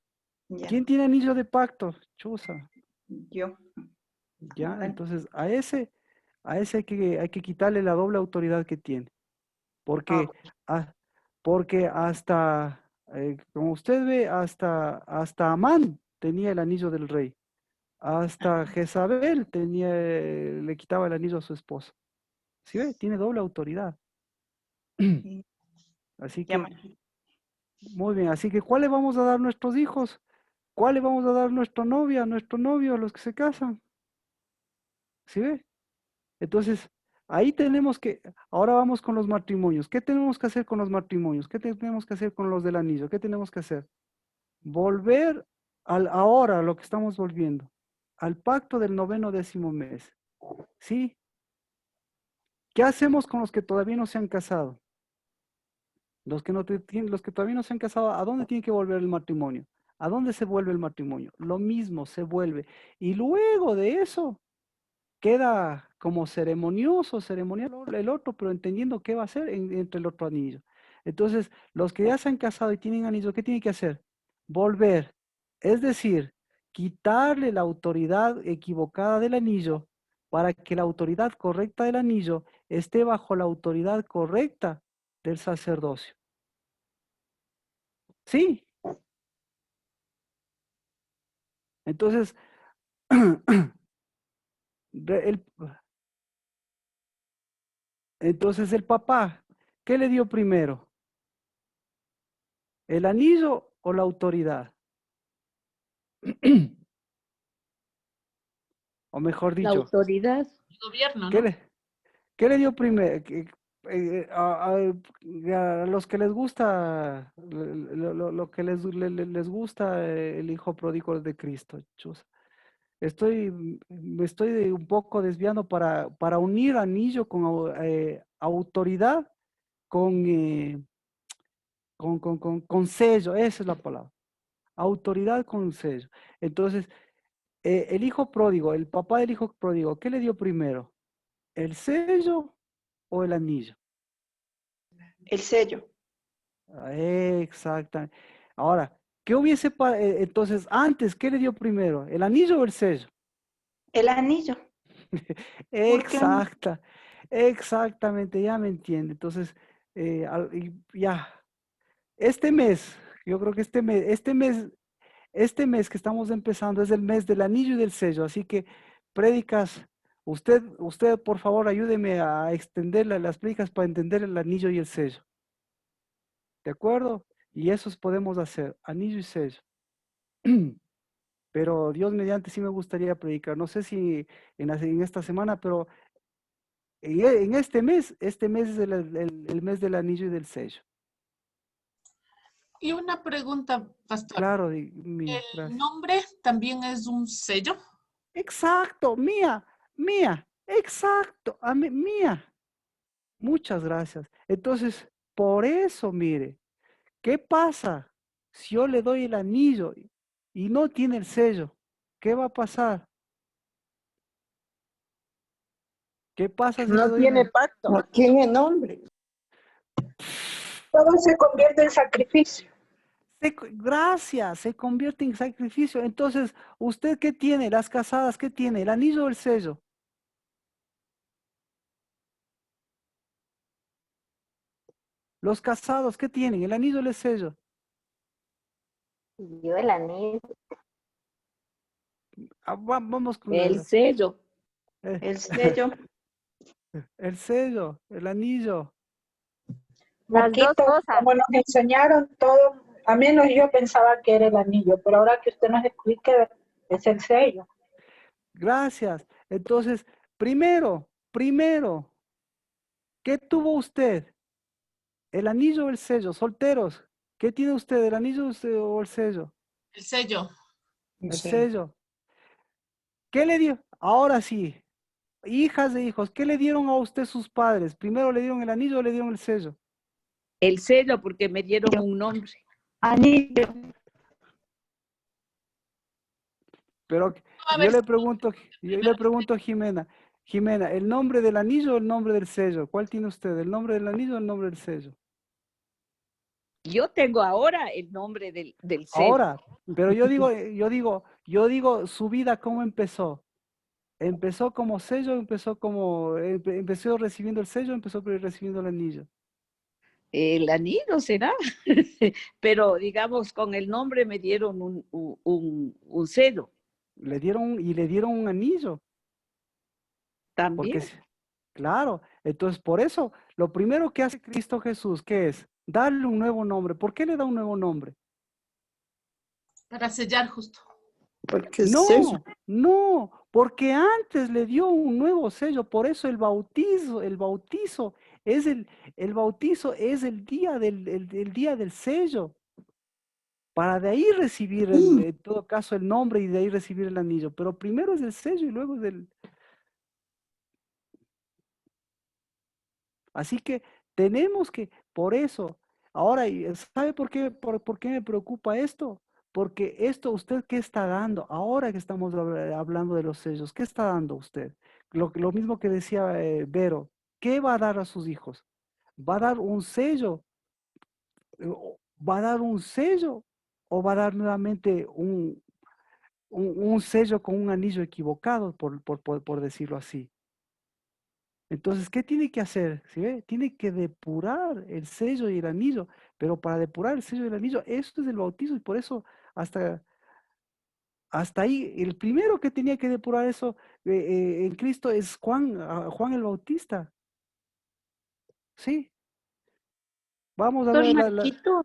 Ya, ¿Quién tiene anillo de pacto? Chuza. yo. ¿Ya? Bueno, Entonces, a ese hay que quitarle la doble autoridad que tiene. Porque, ah, porque hasta, como usted ve, hasta Amán tenía el anillo del rey. Hasta Jezabel le quitaba el anillo a su esposa. ¿Sí ve? Tiene doble autoridad. Así ya, que, muy bien. Así que, ¿cuál le vamos a dar a nuestros hijos? ¿Cuál le vamos a dar a nuestra novia, a nuestro novio, a los que se casan? ¿Sí ve? Entonces, ahí tenemos que, ahora vamos con los matrimonios. ¿Qué tenemos que hacer con los matrimonios? ¿Qué tenemos que hacer con los del anillo? ¿Qué tenemos que hacer? Volver ahora a lo que estamos volviendo, al pacto del 9º mes. ¿Sí? ¿Qué hacemos con los que todavía no se han casado? Los que todavía no se han casado, ¿a dónde tiene que volver el matrimonio? ¿A dónde se vuelve el matrimonio? Lo mismo se vuelve. Y luego de eso, queda como ceremonial el otro, pero entendiendo qué va a hacer entre el otro anillo. Entonces, los que ya se han casado y tienen anillo, ¿qué tienen que hacer? Volver. Es decir, quitarle la autoridad equivocada del anillo para que la autoridad correcta del anillo esté bajo la autoridad correcta del sacerdocio. ¿Sí? Entonces, el, entonces el papá, ¿qué le dio primero? ¿El anillo o la autoridad? O mejor La dicho, autoridad. El gobierno, ¿qué ¿no? le dio primero? A los que les gusta, lo que les gusta el hijo pródigo de Cristo. Chus. Me estoy un poco desviando para unir anillo con autoridad, con, con sello, esa es la palabra. Autoridad con sello. Entonces, el hijo pródigo, el papá del hijo pródigo, ¿qué le dio primero? ¿El sello o el anillo? el sello. Exactamente. Ahora, ¿qué hubiese entonces antes, qué le dio primero? ¿El anillo o el sello? El anillo. ¿Por qué? Exactamente, ya me entiende. Entonces, ya, este mes, yo creo que este mes que estamos empezando es el mes del anillo y del sello, así que prédicas, usted por favor ayúdeme a extender las prédicas para entender el anillo y el sello. ¿De acuerdo? Y esos podemos hacer, anillo y sello. Pero Dios mediante sí me gustaría predicar. No sé si en esta semana, pero en este mes es el mes del anillo y del sello. Y una pregunta, pastor. Claro, mía, ¿El gracias. nombre también es un sello? Exacto, mía, exacto, mía. Muchas gracias. Entonces, por eso, mire, ¿qué pasa si yo le doy el anillo y no tiene el sello? ¿Qué va a pasar? ¿Qué pasa si le No doy el tiene anillo? pacto. No tiene nombre. todo se convierte en sacrificio. Gracias, se convierte en sacrificio. Entonces, ¿usted qué tiene? Las casadas, ¿qué tiene? ¿El anillo o el sello? Los casados, ¿qué tienen? ¿El anillo o el sello? Yo el anillo. Vamos con El sello. El sello. el sello, el anillo. Las dos Marquito, cosas. como nos enseñaron todo, a menos yo pensaba que era el anillo, pero ahora que usted nos explique, es el sello. Gracias. Entonces, primero, ¿qué tuvo usted? ¿El anillo o el sello? Solteros, ¿qué tiene usted? ¿El anillo o el sello? El sello. El sello. ¿Qué le dio? Ahora sí, hijas e hijos, ¿qué le dieron a usted sus padres? ¿Primero le dieron el anillo o le dieron el sello? El sello porque me dieron un nombre. Anillo. Pero A yo ver, le pregunto a Jimena, Jimena, ¿el nombre del anillo o el nombre del sello? ¿Cuál tiene usted? ¿El nombre del anillo o el nombre del sello? Yo tengo ahora el nombre del sello. Ahora, pero yo digo, su vida, ¿cómo empezó? ¿Empezó como sello? ¿Empezó recibiendo el sello o empezó recibiendo el anillo? El anillo será, pero digamos con el nombre me dieron un sello Le dieron un anillo, porque también. claro, entonces por eso, lo primero que hace Cristo Jesús, ¿qué es? Darle un nuevo nombre. ¿Por qué le da un nuevo nombre? para sellar justo. Porque el sello. No, porque antes le dio un nuevo sello, por eso el bautizo es el día el día del sello, para de ahí recibir en todo caso el nombre y de ahí recibir el anillo, pero primero es el sello y luego es el. Así que tenemos que, por eso, ahora, ¿sabe por qué me preocupa esto? Porque esto, ¿usted qué está dando? Ahora que estamos hablando de los sellos, ¿qué está dando usted? Lo mismo que decía Vero, ¿qué va a dar a sus hijos? ¿Va a dar un sello? ¿Va a dar un sello? ¿O va a dar nuevamente un sello con un anillo equivocado, por decirlo así? Entonces, ¿qué tiene que hacer? ¿Sí ve? Tiene que depurar el sello y el anillo, pero para depurar el sello y el anillo, eso es el bautizo y por eso hasta, hasta ahí, el primero que tenía que depurar eso en Cristo es Juan el Bautista. Sí, vamos a Doctor ver Marquito,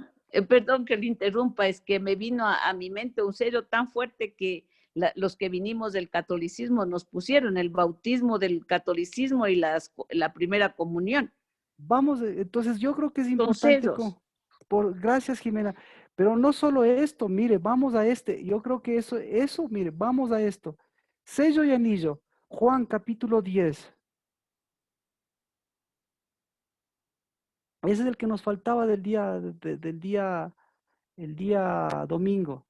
perdón que le interrumpa, es que me vino a mi mente un sello tan fuerte que los que vinimos del catolicismo nos pusieron el bautismo del catolicismo y la primera comunión. vamos, entonces yo creo que es Son importante, sellos. gracias Jimena, pero no solo esto, mire, vamos a yo creo que mire, vamos a esto. Sello y anillo, Juan capítulo 10. Ese es el que nos faltaba el día domingo.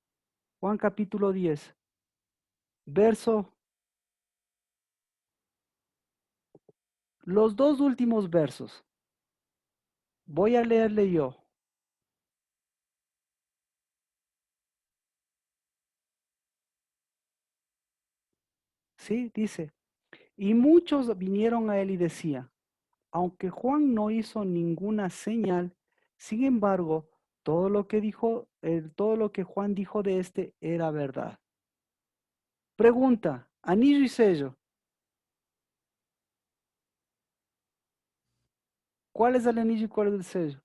Juan capítulo 10, los dos últimos versos. Voy a leerle yo. Sí, dice, y muchos vinieron a él y decía, aunque Juan no hizo ninguna señal, sin embargo, todo lo que Juan dijo de este era verdad. Pregunta, anillo y sello. ¿Cuál es el anillo y cuál es el sello?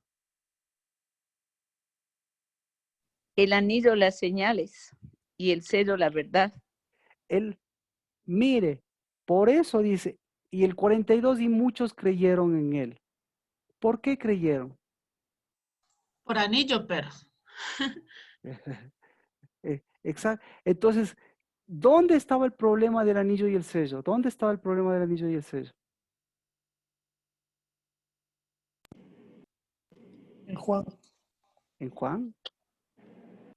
El anillo, las señales y el sello, la verdad. Él, mire, por eso dice, y el 42 y muchos creyeron en él. ¿Por qué creyeron? Por anillo, pero. Exacto. Entonces, ¿dónde estaba el problema del anillo y el sello? ¿Dónde estaba el problema del anillo y el sello? En Juan, ¿En Juan?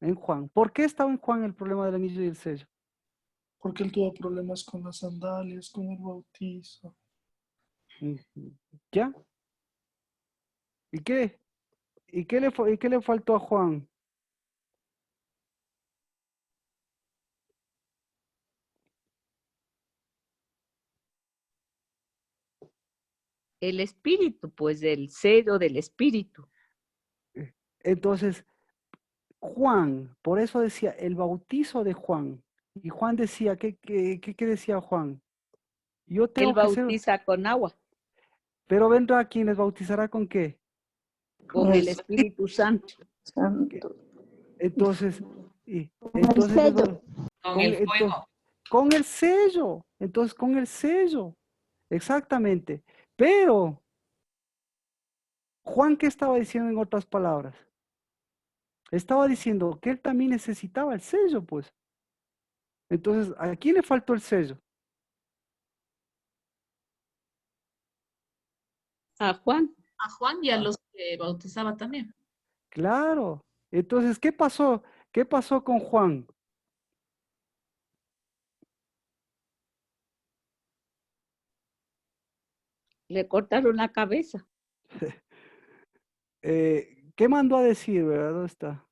En Juan. ¿Por qué estaba en Juan el problema del anillo y el sello? porque él tuvo problemas con las sandalias, con el bautizo. Ujú. ¿Ya? ¿Y qué? ¿Y qué le faltó a Juan? El espíritu, pues el sello del espíritu. Entonces, Juan, por eso decía el bautizo de Juan. Y Juan decía, ¿qué decía Juan? Yo Él tengo que ser, bautiza con agua, pero vendrá quien les bautizará con qué. con el Espíritu Santo. Santo. Entonces, Con el entonces les sello. Con el fuego. con el sello. Entonces, con el sello. Exactamente. Pero, Juan, ¿qué estaba diciendo en otras palabras? Estaba diciendo que él también necesitaba el sello, pues. Entonces, ¿a quién le faltó el sello? A Juan. A Juan y a Ah, los que bautizaba también. claro. Entonces, ¿qué pasó? ¿Qué pasó con Juan? Le cortaron la cabeza. ¿Qué mandó a decir, verdad? ¿Dónde está?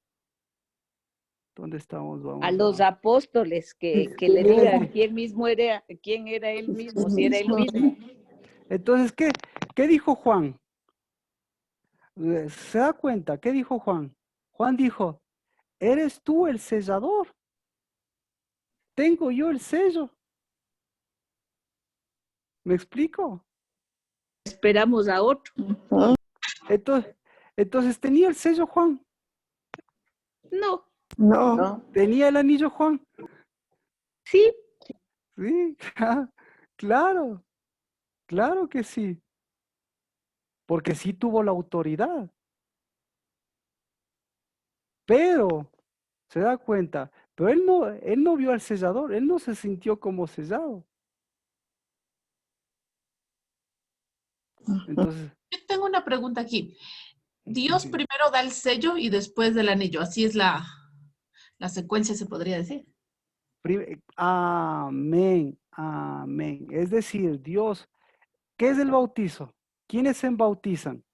¿Dónde estamos? A Vamos los a... apóstoles que ¿Qué le les digan dijo? quién era él mismo, si era él mismo. Entonces, ¿qué dijo Juan? ¿Se da cuenta? ¿Qué dijo Juan? Juan dijo, ¿eres tú el sellador? ¿Tengo yo el sello? ¿Me explico? Esperamos a otro. Entonces, ¿tenía el sello Juan? No, No. ¿Tenía el anillo Juan? sí, Sí, claro, claro que sí. Porque sí tuvo la autoridad. Pero, se da cuenta, pero él no vio al sellador, él no se sintió como sellado. Entonces, Yo tengo una pregunta aquí. Dios primero da el sello y después del anillo. Así es la secuencia, se podría decir. amén, amén. Es decir, Dios, ¿qué es el bautizo? ¿Quiénes se bautizan?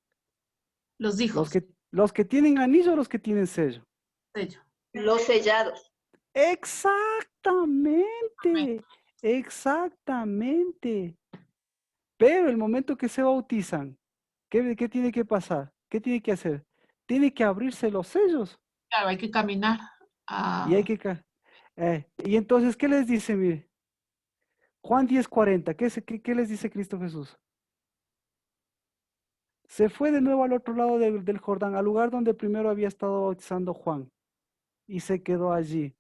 Los hijos. Los que tienen anillo o los que tienen sello. Sello. Los sellados. Exactamente, exactamente. Pero el momento que se bautizan, ¿qué tiene que pasar? ¿Qué tiene que hacer? Tiene que abrirse los sellos Claro, hay que caminar. y hay que... y entonces, ¿qué les dice? Mire, Juan 10:40, ¿qué les dice Cristo Jesús? Se fue de nuevo al otro lado del Jordán, al lugar donde primero había estado bautizando Juan, y se quedó allí.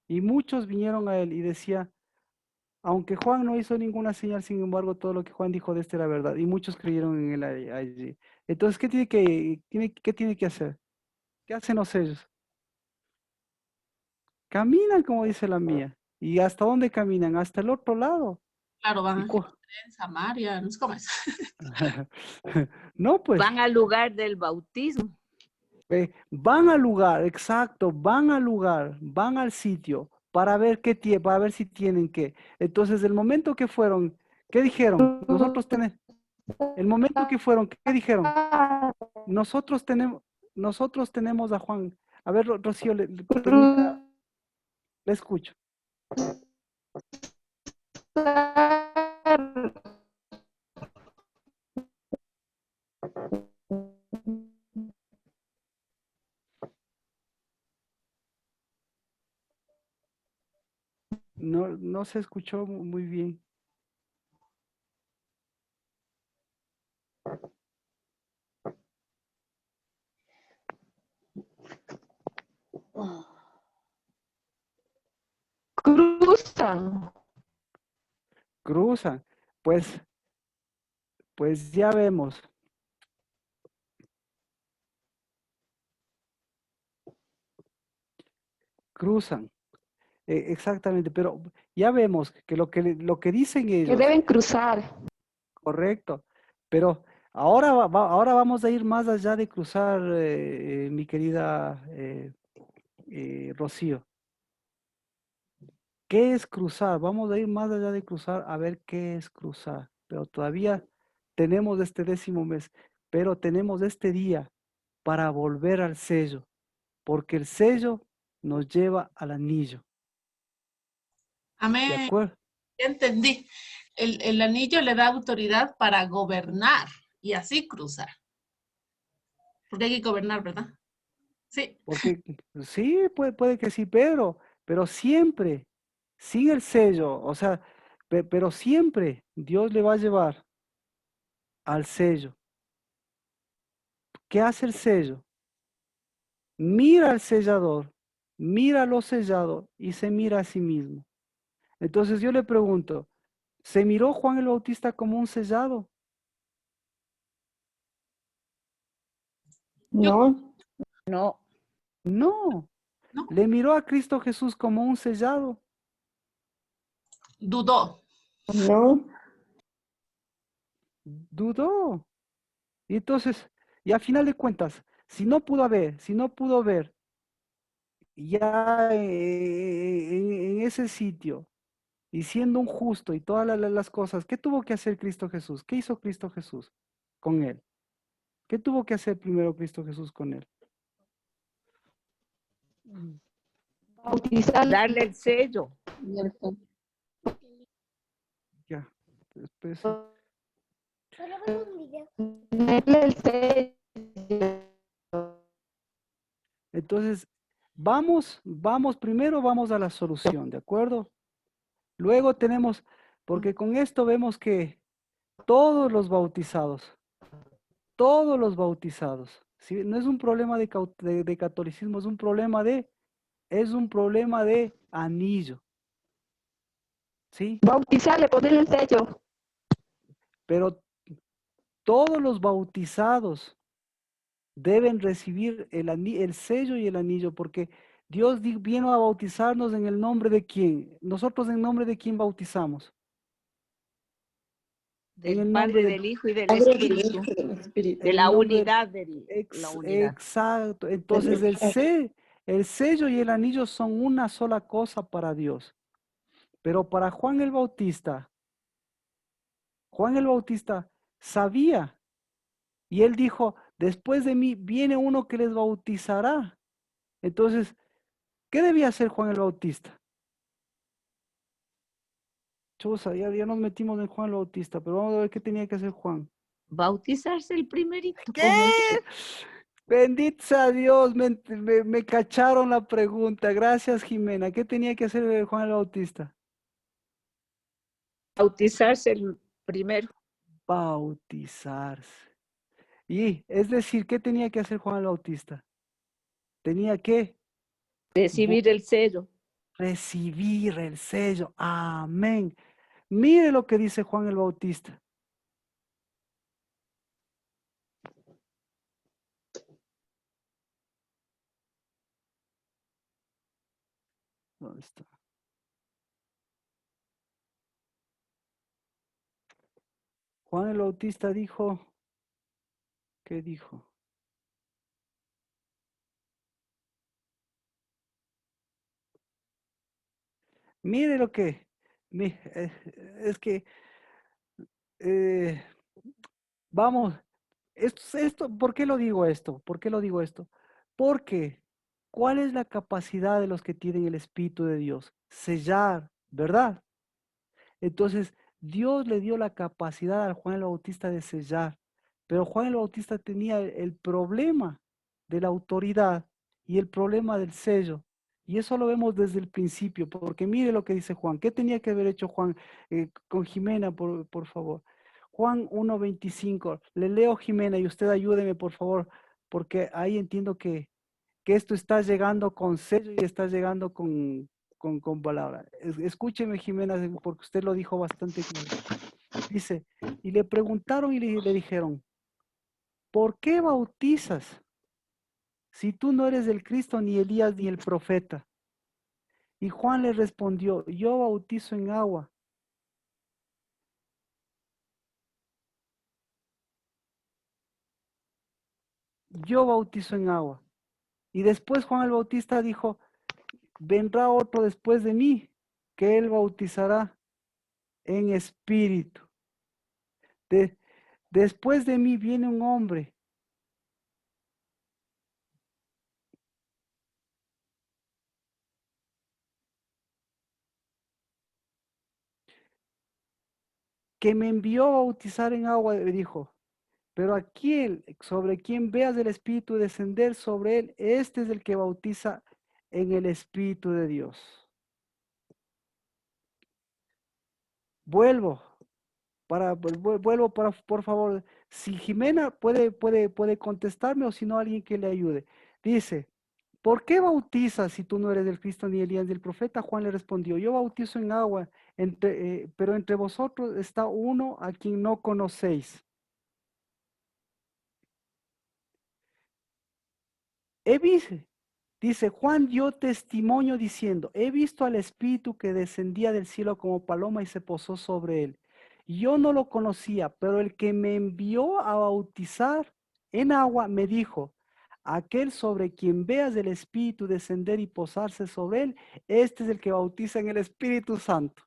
Y muchos vinieron a él y decía, aunque Juan no hizo ninguna señal, sin embargo, todo lo que Juan dijo de este era verdad. Y muchos creyeron en él allí. Entonces, ¿qué tiene que hacer? ¿Qué hacen los ellos? Caminan, como dice la mía. ¿Y hasta dónde caminan? Hasta el otro lado. Claro, van Y a Jerusalén, Samaria, no sé cómo es. no, pues, van al lugar del bautismo. van al lugar, exacto, van al sitio para ver para ver si tienen qué. Entonces, el momento que fueron, ¿qué dijeron? El momento que fueron, ¿qué dijeron? Nosotros tenemos a Juan. A ver, Rocío, permita, le escucho. No se escuchó muy bien. Cruzan. Cruzan. Pues ya vemos. Cruzan. Exactamente, pero ya vemos que lo que dicen Que ellos, deben cruzar. correcto. Pero ahora vamos a ir más allá de cruzar, mi querida Rocío. ¿Qué es cruzar? Vamos a ir más allá de cruzar a ver qué es cruzar. Pero todavía tenemos este 10º mes, pero tenemos este día para volver al sello, porque el sello nos lleva al anillo. ¿De Amén. acuerdo? Ya entendí. El anillo le da autoridad para gobernar y así cruzar. Porque hay que gobernar, ¿verdad? Sí. Porque sí, puede que sí, pero siempre, sin el sello, o sea, pero siempre Dios le va a llevar al sello. ¿Qué hace el sello? Mira al sellador, mira lo sellado y se mira a sí mismo. Entonces yo le pregunto, ¿se miró Juan el Bautista como un sellado? No, No, No, ¿No? le miró a Cristo Jesús como un sellado. Dudó. no. Dudó. Y entonces, y al final de cuentas, si no pudo ver ya en ese sitio, y siendo un justo y todas las cosas, ¿qué tuvo que hacer Cristo Jesús? ¿Qué hizo Cristo Jesús con él? ¿Qué tuvo que hacer primero Cristo Jesús con él? Bautizar. darle el sello. Ya, después. Ponerle el sello. Entonces, primero vamos a la solución, ¿de acuerdo? Luego tenemos, porque con esto vemos que todos los bautizados, ¿sí? No es un problema de catolicismo, es un problema de anillo, ¿sí? Bautizarle, ponerle el sello. Pero todos los bautizados deben recibir el sello y el anillo, porque Dios vino a bautizarnos en el nombre de quién. Nosotros en nombre de quién bautizamos. En Del el nombre Padre, del del Hijo y del Padre, del Espíritu. Hijo y del Espíritu. De en la el nombre unidad, la unidad. exacto. Entonces el sello y el anillo son una sola cosa para Dios. Pero para Juan el Bautista sabía y él dijo, después de mí viene uno que les bautizará. Entonces, ¿qué debía hacer Juan el Bautista? Chusa, ya nos metimos en Juan el Bautista, pero vamos a ver qué tenía que hacer Juan. Bautizarse el primerito. ¿Qué? Bendito sea Dios, me cacharon la pregunta. Gracias, Jimena. ¿Qué tenía que hacer Juan el Bautista? Bautizarse el primero. Bautizarse. Y, es decir, ¿qué tenía que hacer Juan el Bautista? Tenía que Recibir el sello. recibir el sello. Amén. Mire lo que dice Juan el Bautista. ¿Dónde está? Juan el Bautista dijo, ¿qué dijo? Mire lo que, es que, vamos, ¿por qué lo digo esto? ¿Por qué lo digo esto? Porque, ¿cuál es la capacidad de los que tienen el Espíritu de Dios? Sellar, ¿verdad? Entonces, Dios le dio la capacidad a Juan el Bautista de sellar, pero Juan el Bautista tenía el problema de la autoridad y el problema del sello. Y eso lo vemos desde el principio, porque mire lo que dice Juan. ¿Qué tenía que haber hecho Juan con Jimena, por favor? Juan 1:25. Le leo, Jimena, y usted ayúdeme, por favor, porque ahí entiendo que esto está llegando con sello y está llegando con palabra. Escúcheme, Jimena, porque usted lo dijo bastante claro. Dice, y le preguntaron y le dijeron, ¿por qué bautizas si tú no eres el Cristo, ni Elías, ni el profeta? Y Juan le respondió, yo bautizo en agua. Yo bautizo en agua. Y después Juan el Bautista dijo, vendrá otro después de mí, que él bautizará en espíritu. Después de mí viene un hombre que me envió a bautizar en agua, dijo, pero aquel sobre quien veas el Espíritu descender sobre él, este es el que bautiza en el Espíritu de Dios. Vuelvo para, por favor, si Jimena puede contestarme o si no alguien que le ayude. Dice, ¿por qué bautizas si tú no eres del Cristo ni Elías del profeta? Juan le respondió, yo bautizo en agua, pero entre vosotros está uno a quien no conocéis. Dice, Juan dio testimonio diciendo, he visto al Espíritu que descendía del cielo como paloma y se posó sobre él. Yo no lo conocía, pero el que me envió a bautizar en agua me dijo, aquel sobre quien veas el Espíritu descender y posarse sobre él, este es el que bautiza en el Espíritu Santo.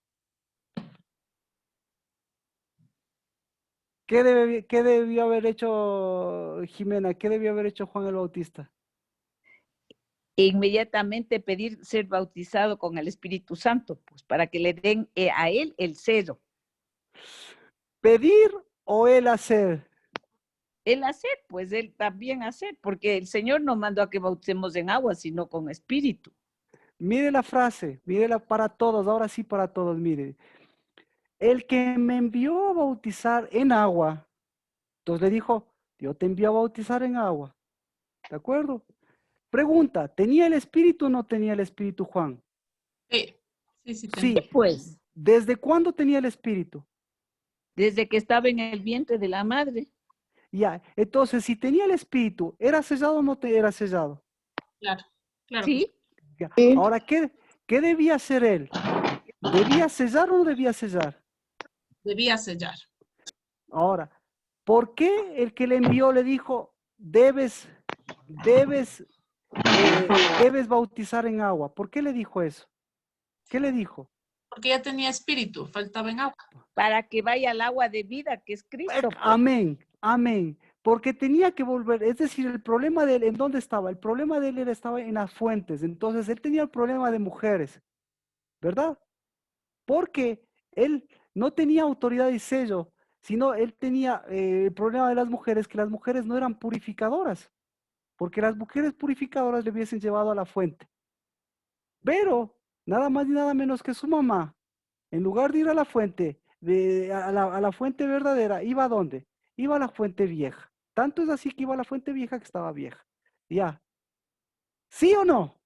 ¿Qué debió haber hecho Jimena? ¿Qué debió haber hecho Juan el Bautista? Inmediatamente pedir ser bautizado con el Espíritu Santo, pues para que le den a él el sello. ¿Pedir o él hacer? Él hacer, pues él también hacer, porque el Señor no mandó a que bauticemos en agua, sino con espíritu. Mire la frase, mírela para todos, ahora sí para todos, mire. El que me envió a bautizar en agua, entonces le dijo, yo te envío a bautizar en agua. ¿De acuerdo? Pregunta, ¿tenía el Espíritu o no tenía el Espíritu Juan? Sí. Sí, Pues. ¿Desde cuándo tenía el Espíritu? Desde que estaba en el vientre de la madre. Ya, entonces, si tenía el Espíritu, ¿era sellado o no era sellado? Claro, claro. Sí. Ya. Ahora, ¿qué debía hacer él? ¿Debía sellar o no debía sellar? Debía sellar. Ahora, ¿por qué el que le envió le dijo, debes bautizar en agua? ¿Por qué le dijo eso? ¿Qué le dijo? Porque ya tenía espíritu, faltaba en agua. Para que vaya al agua de vida, que es Cristo. Amén, amén. Porque tenía que volver, es decir, el problema de él, ¿en dónde estaba? El problema de él estaba en las fuentes. Entonces, él tenía el problema de mujeres, ¿verdad? Porque él no tenía autoridad y sello, sino él tenía el problema de las mujeres, que las mujeres no eran purificadoras, porque las mujeres purificadoras le hubiesen llevado a la fuente. Pero, nada más ni nada menos que su mamá, en lugar de ir a la fuente, a la fuente verdadera, ¿iba a dónde? Iba a la fuente vieja. Tanto es así que iba a la fuente vieja que estaba vieja. Ya. ¿Sí o no?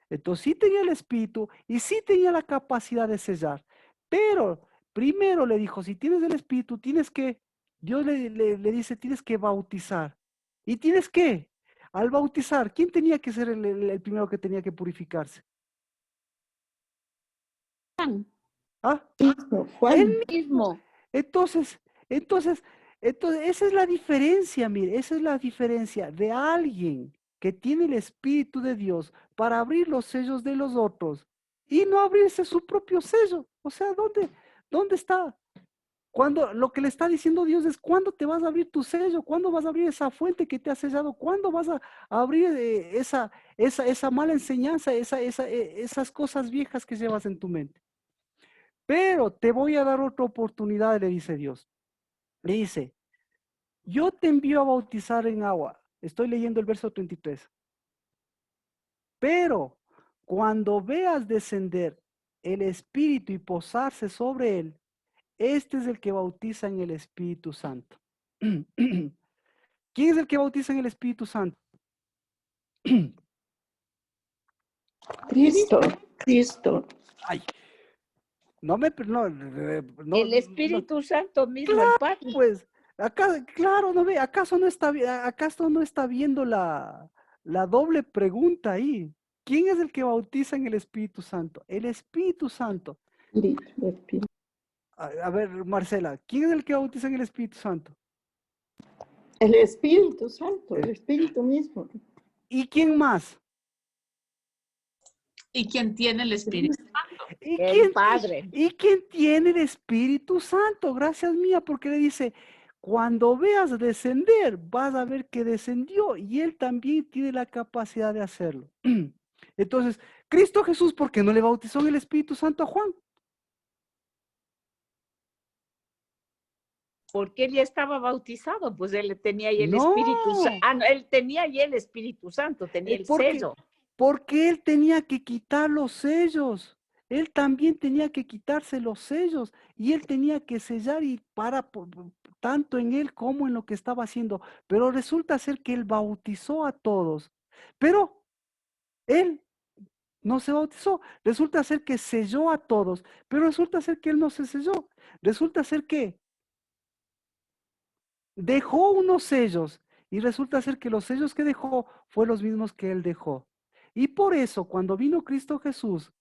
Entonces sí tenía el espíritu y sí tenía la capacidad de sellar. Pero primero le dijo, si tienes el espíritu, tienes que, Dios le dice, tienes que bautizar. ¿Y tienes que? Al bautizar, ¿quién tenía que ser el primero que tenía que purificarse? Juan. ¿Ah? Juan. Él mismo. Entonces, esa es la diferencia, mire, esa es la diferencia de alguien que tiene el Espíritu de Dios para abrir los sellos de los otros y no abrirse su propio sello. O sea, ¿dónde está? Cuando lo que le está diciendo Dios es, ¿cuándo te vas a abrir tu sello? ¿Cuándo vas a abrir esa fuente que te ha sellado? ¿Cuándo vas a abrir esa mala enseñanza, esas cosas viejas que llevas en tu mente? Pero te voy a dar otra oportunidad, le dice Dios. Le dice, yo te envío a bautizar en agua. Estoy leyendo el verso 33. Pero cuando veas descender el Espíritu y posarse sobre él, este es el que bautiza en el Espíritu Santo. ¿Quién es el que bautiza en el Espíritu Santo? Cristo. Ay, no, el Espíritu Santo mismo, claro, el Padre. Pues, acá, claro, no ve, ¿acaso no está viendo la doble pregunta ahí? ¿Quién es el que bautiza en el Espíritu Santo? El Espíritu Santo. A ver, Marcela, ¿quién es el que bautiza en el Espíritu Santo? El Espíritu Santo, el Espíritu mismo. ¿Y quién más? ¿Y quién tiene el Espíritu Santo? El Padre. ¿Y quién tiene el Espíritu Santo? Gracias mía, porque le dice, cuando veas descender, vas a ver que descendió y él también tiene la capacidad de hacerlo. Entonces, Cristo Jesús, ¿por qué no le bautizó en el Espíritu Santo a Juan? Porque él ya estaba bautizado, pues él tenía ya el No. Espíritu Santo. Ah, no, él tenía ya el Espíritu Santo, tenía el sello. Porque él tenía que quitar los sellos. Él también tenía que quitarse los sellos y él tenía que sellar y tanto en él como en lo que estaba haciendo. Pero resulta ser que él bautizó a todos. Pero él no se bautizó. Resulta ser que selló a todos. Pero resulta ser que él no se selló. Resulta ser que dejó unos sellos y resulta ser que los sellos que dejó fueron los mismos que él dejó. Y por eso, cuando vino Cristo Jesús,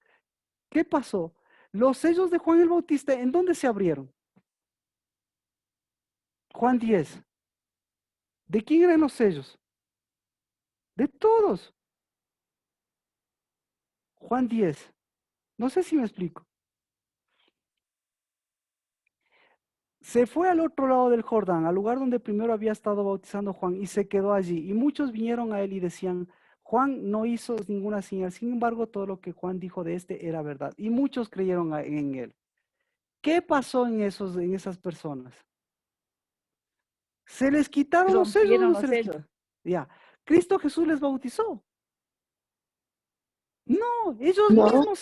¿qué pasó? Los sellos de Juan el Bautista, ¿en dónde se abrieron? Juan 10. ¿De quién eran los sellos? De todos. Juan 10. No sé si me explico. Se fue al otro lado del Jordán, al lugar donde primero había estado bautizando Juan, y se quedó allí. Y muchos vinieron a él y decían, Juan no hizo ninguna señal. Sin embargo, todo lo que Juan dijo de este era verdad. Y muchos creyeron en él. ¿Qué pasó en esas personas? ¿Se les quitaron los sellos o Rompieron no los se les sellos. quitaron? Ya. ¿Cristo Jesús les bautizó? No, ellos No. mismos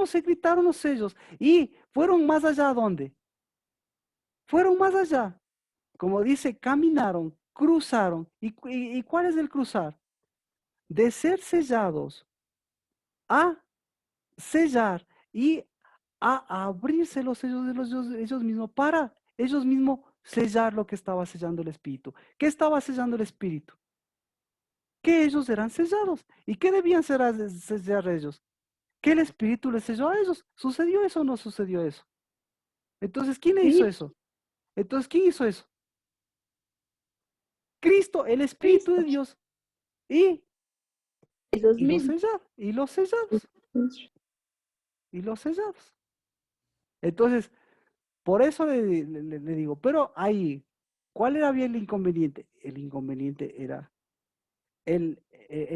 se quitaron los sellos y fueron más allá. ¿A dónde? Fueron más allá. Como dice, caminaron, cruzaron. ¿Y cuál es el cruzar? De ser sellados a sellar y a abrirse los sellos de ellos mismos para ellos mismos sellar lo que estaba sellando el Espíritu. ¿Qué estaba sellando el Espíritu? Que ellos eran sellados. ¿Y qué debían sellar ellos? Que el Espíritu les selló a ellos. ¿Sucedió eso o no sucedió eso? Entonces, ¿quién hizo eso? Entonces, ¿quién hizo eso? Cristo, el Espíritu de Dios. Y los sellados. Y los sellados. Y los sellados. Entonces, por eso le digo, pero ahí, ¿cuál era bien el inconveniente? El inconveniente era el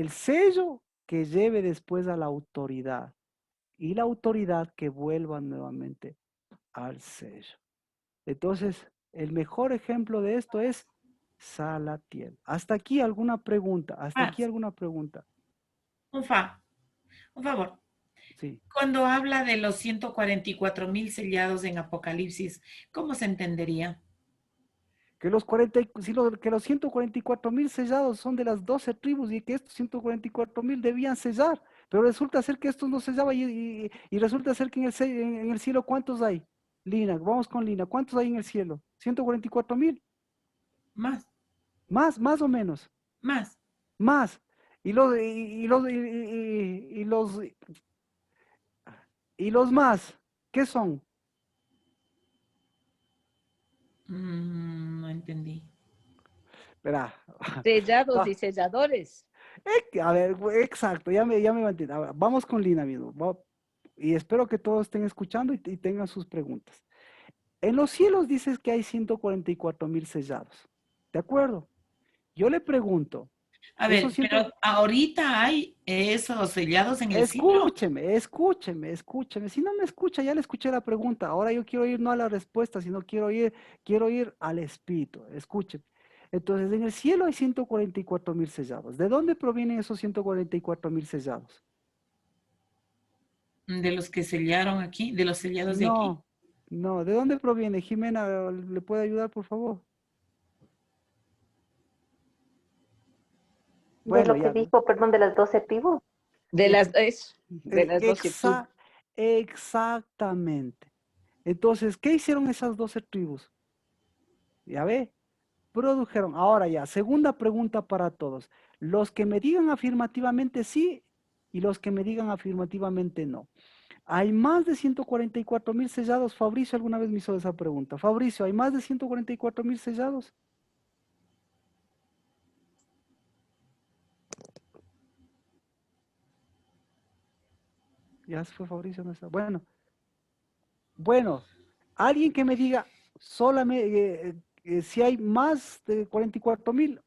sello que lleve después a la autoridad y la autoridad que vuelva nuevamente al sello. Entonces, el mejor ejemplo de esto es Salatiel. ¿Hasta aquí alguna pregunta? ¿Hasta aquí alguna pregunta? Un favor. Sí. Cuando habla de los 144,000 sellados en Apocalipsis, ¿cómo se entendería? Que los 144,000 sellados son de las 12 tribus y que estos 144,000 debían sellar, pero resulta ser que estos no sellaban y resulta ser que en el cielo, ¿cuántos hay? Lina, vamos con Lina, ¿cuántos hay en el cielo? 144,000. Más. Más o menos. Más. Más. Y los más, ¿qué son? No entendí. Espera. Sellados y selladores. A ver, exacto, ya me entiendo. A ver, vamos con Lina mismo. Y espero que todos estén escuchando y tengan sus preguntas. En los cielos dices que hay 144,000 sellados. ¿De acuerdo? Yo le pregunto. A ver, pero ahorita hay esos sellados en el cielo. Escúcheme. Si no me escucha, ya le escuché la pregunta. Ahora yo quiero ir no a la respuesta, sino quiero ir al espíritu. Escúcheme. Entonces, en el cielo hay 144,000 sellados. ¿De dónde provienen esos 144,000 sellados? De los que sellaron aquí, de los sellados de aquí. No. ¿De dónde proviene? Jimena, ¿le puede ayudar, por favor? Bueno, de lo que dijo, perdón, de las 12 tribus. De las 12 tribus. Exactamente. Entonces, ¿qué hicieron esas 12 tribus? Ya ve, produjeron. Ahora ya, segunda pregunta para todos. Los que me digan afirmativamente sí y los que me digan afirmativamente no. ¿Hay más de 144,000 sellados? Fabricio alguna vez me hizo esa pregunta. Fabricio, ¿hay más de 144,000 sellados? Ya se fue Fabricio, no está. Bueno, alguien que me diga solamente si hay más de 44,000,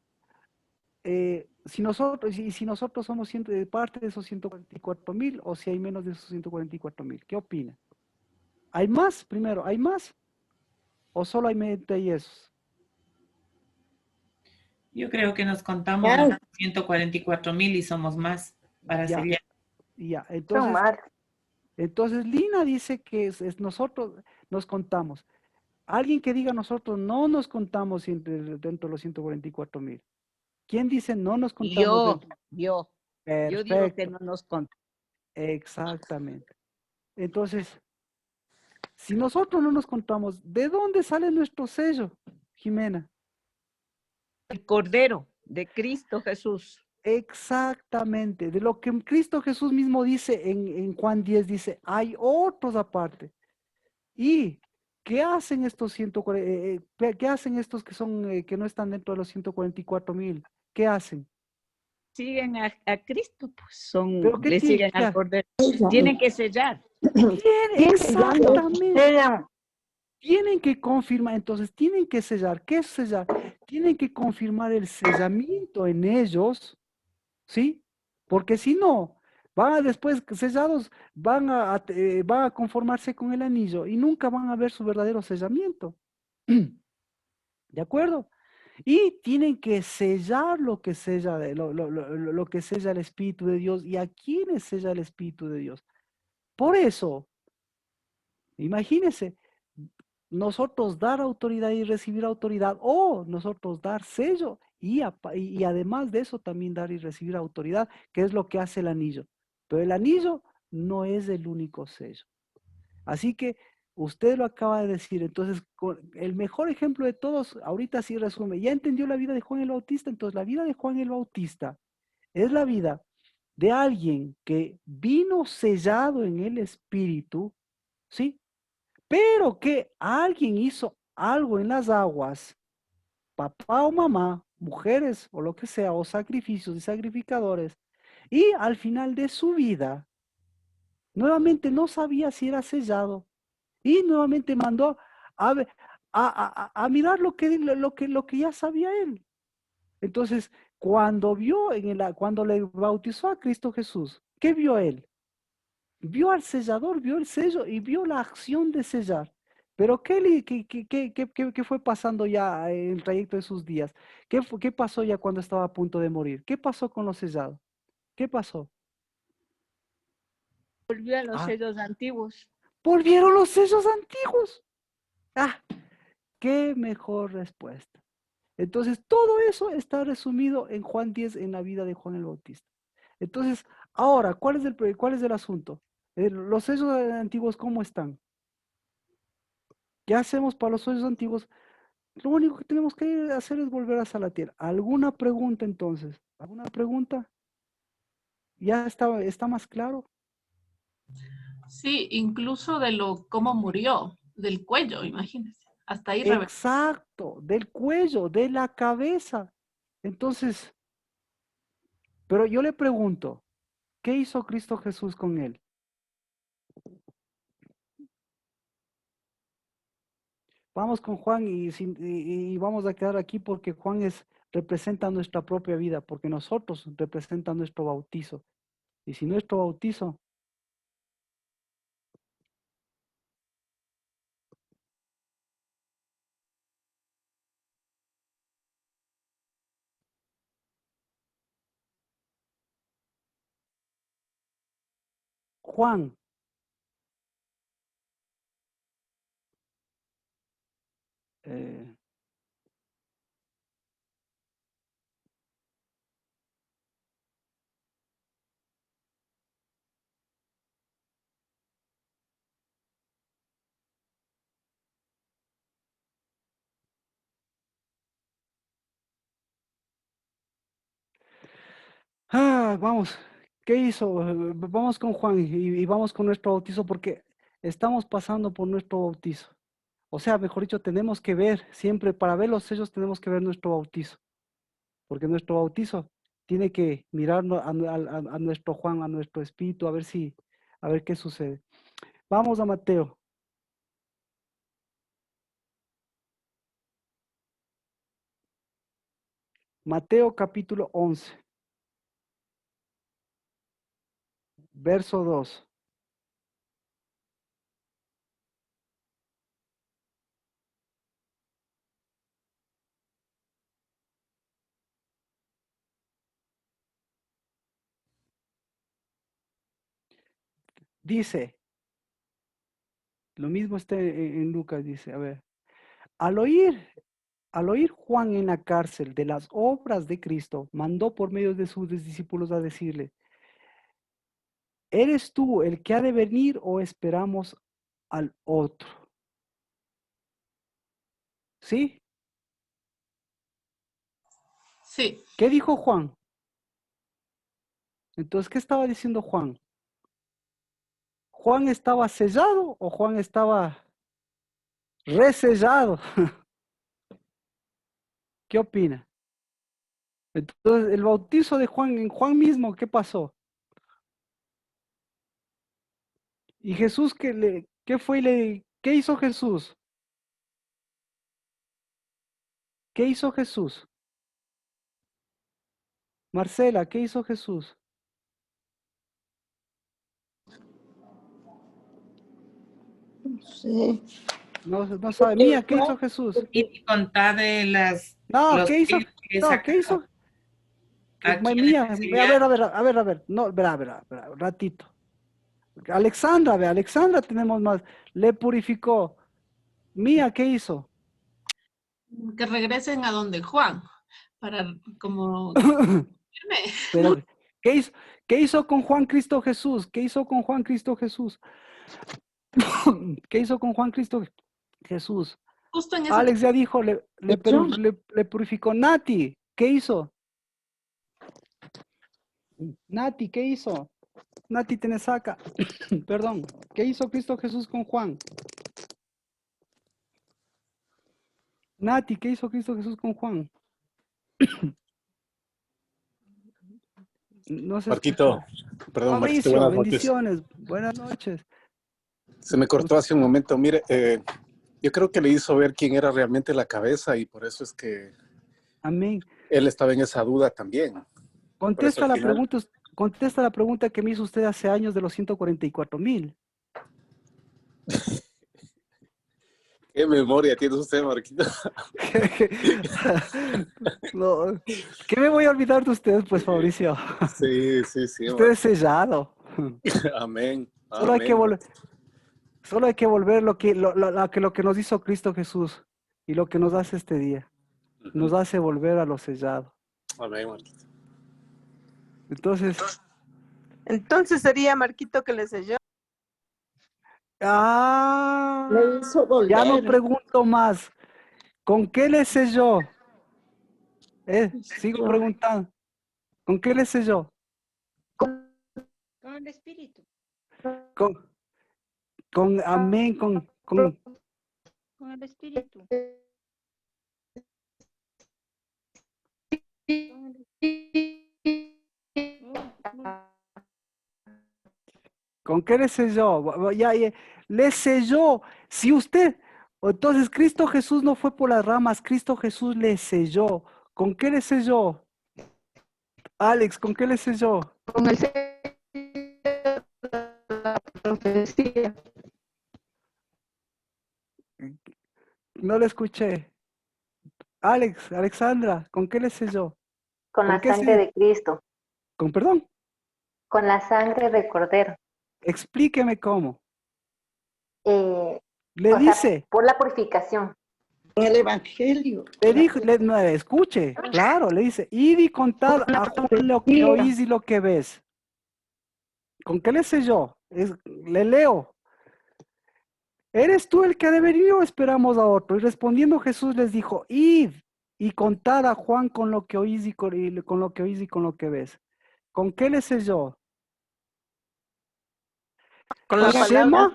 si nosotros somos parte de esos 144,000 o si hay menos de esos 144,000. ¿Qué opina? ¿Hay más? Primero, ¿hay más? ¿O solamente hay esos? Yo creo que nos contamos Ya, los 144,000 y somos más para Ya, sellar. ya. Son más. Entonces Lina dice que es nosotros nos contamos. Alguien que diga nosotros no nos contamos dentro de los 144,000. ¿Quién dice no nos contamos Yo, dentro? yo digo que Perfecto, no nos contamos. exactamente. Entonces, si nosotros no nos contamos, ¿de dónde sale nuestro sello, Jimena? El Cordero de Cristo Jesús. Exactamente, de lo que Cristo Jesús mismo dice en Juan 10, dice, hay otros aparte. ¿Y qué hacen estos 140, qué hacen estos que son, que no están dentro de los 144,000? ¿Qué hacen? Siguen a Cristo, pues son, ¿Pero qué le tienen siguen que al hacer? Cordero. ella. Tienen que sellar. Exactamente. Sellan. Tienen que confirmar, entonces tienen que sellar. ¿Qué es sellar? Tienen que confirmar el sellamiento en ellos, ¿sí? Porque si no, van a después sellados, van a conformarse con el anillo y nunca van a ver su verdadero sellamiento. ¿De acuerdo? Y tienen que sellar lo que sella, lo que sella el Espíritu de Dios y a quienes sella el Espíritu de Dios. Por eso, imagínense, nosotros dar autoridad y recibir autoridad, o nosotros dar sello y además de eso también dar y recibir autoridad, que es lo que hace el anillo. Pero el anillo no es el único sello. Así que usted lo acaba de decir, entonces el mejor ejemplo de todos, ahorita sí resume, ya entendió la vida de Juan el Bautista, entonces la vida de Juan el Bautista es la vida de alguien que vino sellado en el Espíritu, ¿sí? Pero que alguien hizo algo en las aguas, papá o mamá, mujeres o lo que sea, o sacrificios y sacrificadores, y al final de su vida, nuevamente no sabía si era sellado, y nuevamente mandó a, a mirar lo que ya sabía él. Entonces, cuando vio cuando le bautizó a Cristo Jesús, ¿qué vio él? Vio al sellador, vio el sello y vio la acción de sellar. Pero ¿qué fue pasando ya en el trayecto de sus días? ¿Qué pasó ya cuando estaba a punto de morir? ¿Qué pasó con los sellados? ¿Qué pasó? Volvió a los Ah, sellos antiguos. volvieron los sellos antiguos. Ah, qué mejor respuesta. Entonces, todo eso está resumido en Juan 10, en la vida de Juan el Bautista. Entonces, ahora, cuál es el asunto? Los sellos antiguos, ¿cómo están? ¿Qué hacemos para los sellos antiguos? Lo único que tenemos que hacer es volver a la tierra. ¿Alguna pregunta entonces? ¿Alguna pregunta? ¿Ya está más claro? Sí, incluso de lo cómo murió, del cuello, imagínense. Hasta ahí reveló. Exacto, del cuello, de la cabeza. Entonces, pero yo le pregunto, ¿qué hizo Cristo Jesús con él? Vamos con Juan y vamos a quedar aquí porque Juan representa nuestra propia vida, porque nosotros representa nuestro bautizo. Y si nuestro bautizo, Juan, eh, vamos, ¿qué hizo? Vamos con Juan y vamos con nuestro bautizo porque estamos pasando por nuestro bautizo. O sea, mejor dicho, tenemos que ver, siempre para ver los sellos tenemos que ver nuestro bautizo, porque nuestro bautizo tiene que mirar a nuestro Juan, a nuestro espíritu, a ver qué sucede. Vamos a Mateo. Mateo capítulo 11, verso 2. Dice, lo mismo está en Lucas, dice, a ver, al oír Juan en la cárcel de las obras de Cristo, mandó por medio de sus discípulos a decirle, ¿eres tú el que ha de venir o esperamos al otro? ¿Sí? Sí. ¿Qué dijo Juan? Entonces, ¿qué estaba diciendo Juan? ¿Juan estaba sellado o Juan estaba resellado? ¿Qué opina? Entonces, el bautizo de Juan, en Juan mismo, ¿qué pasó? Y Jesús, ¿qué fue? ¿Qué hizo Jesús? ¿Qué hizo Jesús? Marcela, ¿qué hizo Jesús? No sé. No sabe. Mía, ¿qué hizo Jesús? Y contá de No, los ¿qué hizo? pies que No, ¿qué hizo? a quienes Mía, exiliaron. a ver. No, verá, un ratito. Alexandra, Alexandra tenemos más. Le purificó. Mía, ¿qué hizo? Que regresen a donde Juan, para como... Pero, ¿qué hizo con Juan Cristo Jesús? ¿Qué hizo con Juan Cristo Jesús? ¿Qué hizo con Juan Cristo Jesús? Justo en ese Alex ya dijo, le Yo. purificó. Nati, ¿qué hizo? Nati, ¿qué hizo? Nati Tenesaca, perdón, ¿qué hizo Cristo Jesús con Juan? Nati, ¿qué hizo Cristo Jesús con Juan? No se Marquito, escucha. perdón, Marquito, Mauricio, buenas noches. bendiciones, buenas noches. Se me cortó hace un momento. Mire, yo creo que le hizo ver quién era realmente la cabeza y por eso es que Amén. él estaba en esa duda también. Por eso Contesta al la final, pregunta que me hizo usted hace años de los 144,000. ¿qué memoria tiene usted, Marquito? No, ¿qué me voy a olvidar de usted, pues, Mauricio? Sí, Usted es sellado. Amén. Solo hay que volver lo que nos hizo Cristo Jesús y lo que nos hace este día. Nos hace volver a lo sellado. Amén, Marquito. Entonces sería Marquito que le selló. Le hizo volver. Ya no pregunto más. ¿Con qué le selló? Sigo preguntando. ¿Con qué le selló? Con el Espíritu. Amén, con Con el Espíritu. ¿Con qué le selló? Ya, le selló. Si usted, entonces Cristo Jesús no fue por las ramas, Cristo Jesús le selló. ¿Con qué le selló? Alex, ¿con qué le selló? Con el sello de la profecía. No le escuché. Alex, Alexandra, ¿con qué le selló? Con la sangre de Cristo. ¿Con perdón? Con la sangre del Cordero. Explíqueme cómo. Le dice. Por la purificación. Con el Evangelio. Le dijo, escuche, claro, le dice, id y contad a Juan lo que oís y lo que ves. ¿Con qué le selló? Le leo. ¿Eres tú el que ha de venir o esperamos a otro? Y respondiendo Jesús les dijo, id y contad a Juan con lo que oís y con lo que oís y con lo que ves. ¿Con qué le selló? Con la Shema,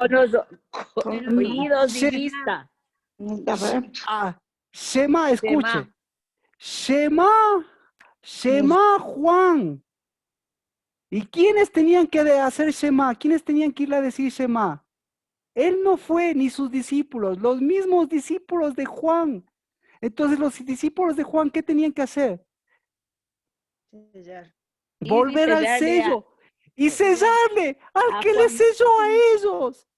con oídos y vista. Shema, escuche. Shema Juan. ¿Y quiénes tenían que hacer Shema? ¿Quiénes tenían que ir a decir Shema? Él no fue, ni sus discípulos, los mismos discípulos de Juan. Entonces los discípulos de Juan, ¿qué tenían que hacer? Sellar. Volver al sello y sellarle al que le selló a ellos.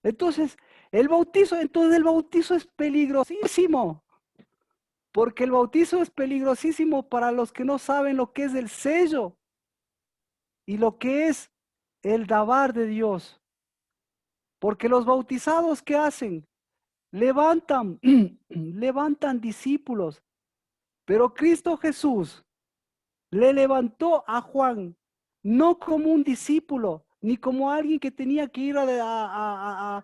Entonces el bautizo es peligrosísimo. Porque el bautizo es peligrosísimo para los que no saben lo que es el sello. y lo que es el dabar de Dios. Porque los bautizados, ¿qué hacen? Levantan, levantan discípulos. Pero Cristo Jesús le levantó a Juan no como un discípulo, ni como alguien que tenía que ir a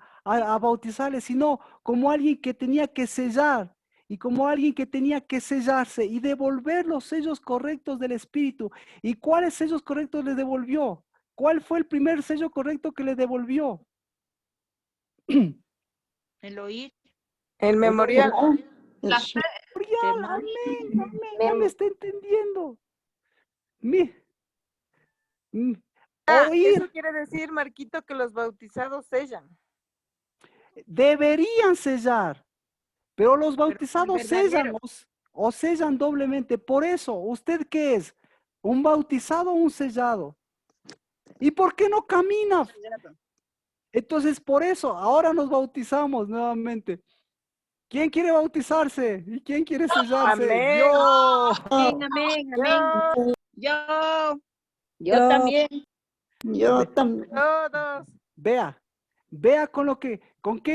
bautizarle, sino como alguien que tenía que sellar y como alguien que tenía que sellarse y devolver los sellos correctos del Espíritu. ¿Y cuáles sellos correctos le devolvió? ¿Cuál fue el primer sello correcto que le devolvió? El oír. El memorial. La fe. Memorial, amén, amén, no me está entendiendo. Oír. Eso quiere decir, Marquito, que los bautizados sellan. Deberían sellar, pero los bautizados sellan verdadero. o sellan doblemente. Por eso, ¿usted qué es? ¿Un bautizado o un sellado? ¿Y por qué no camina? Entonces, por eso, ahora nos bautizamos nuevamente. ¿Quién quiere bautizarse? ¿Y quién quiere sellarse? Amén. Yo. Amén, amén, amén. Yo también. Yo también. Todos. Vea con qué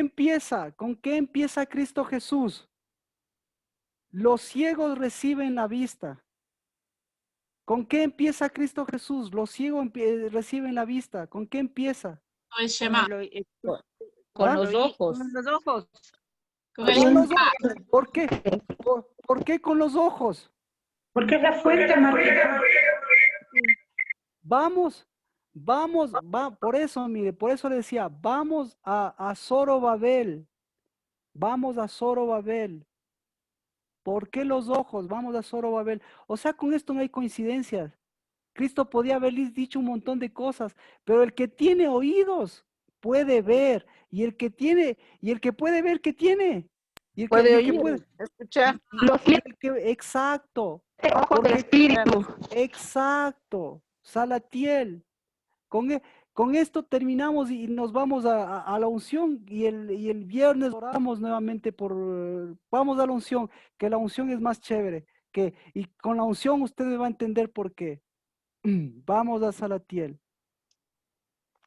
empieza Cristo Jesús. Los ciegos reciben la vista. ¿Con qué empieza Cristo Jesús? Los ciegos reciben la vista. ¿Con qué empieza? Con el Shema. Con ¿Ah? los ojos. Con los ojos. Con el Con los Shema. ojos. ¿Por qué? ¿Por qué con los ojos? Porque es la fuente, Marquito. Vamos, por eso, mire, por eso le decía, vamos a Zorobabel. Vamos a Zorobabel. ¿Por qué los ojos? Vamos a Zorobabel. O sea, con esto no hay coincidencias. Cristo podía haberles dicho un montón de cosas, pero el que tiene oídos puede ver, y el que puede ver, ¿qué tiene? Y el Puede que oír, puede escuchar. exacto. Ojos del espíritu. Exacto. Salatiel. Con esto terminamos y nos vamos a la unción y el viernes oramos nuevamente vamos a la unción, que la unción es más chévere, y con la unción usted me va a entender por qué. Vamos a Salatiel.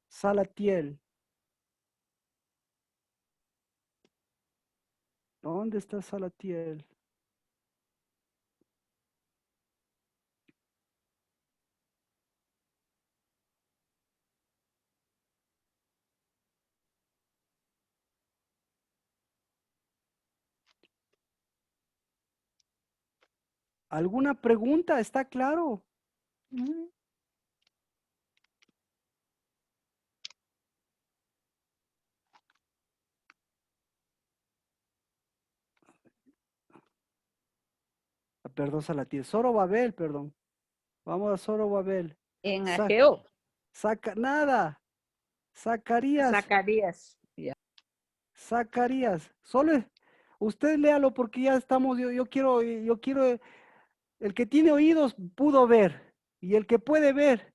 Salatiel. ¿Dónde está Salatiel? ¿Alguna pregunta? ¿Está claro? Perdón, Salatiel. Zorobabel, perdón. Vamos a Zorobabel. En Ageo. Nada. Zacarías. Zacarías. Ya. Zacarías. Solo usted léalo porque ya estamos, yo quiero, el que tiene oídos pudo ver, y el que puede ver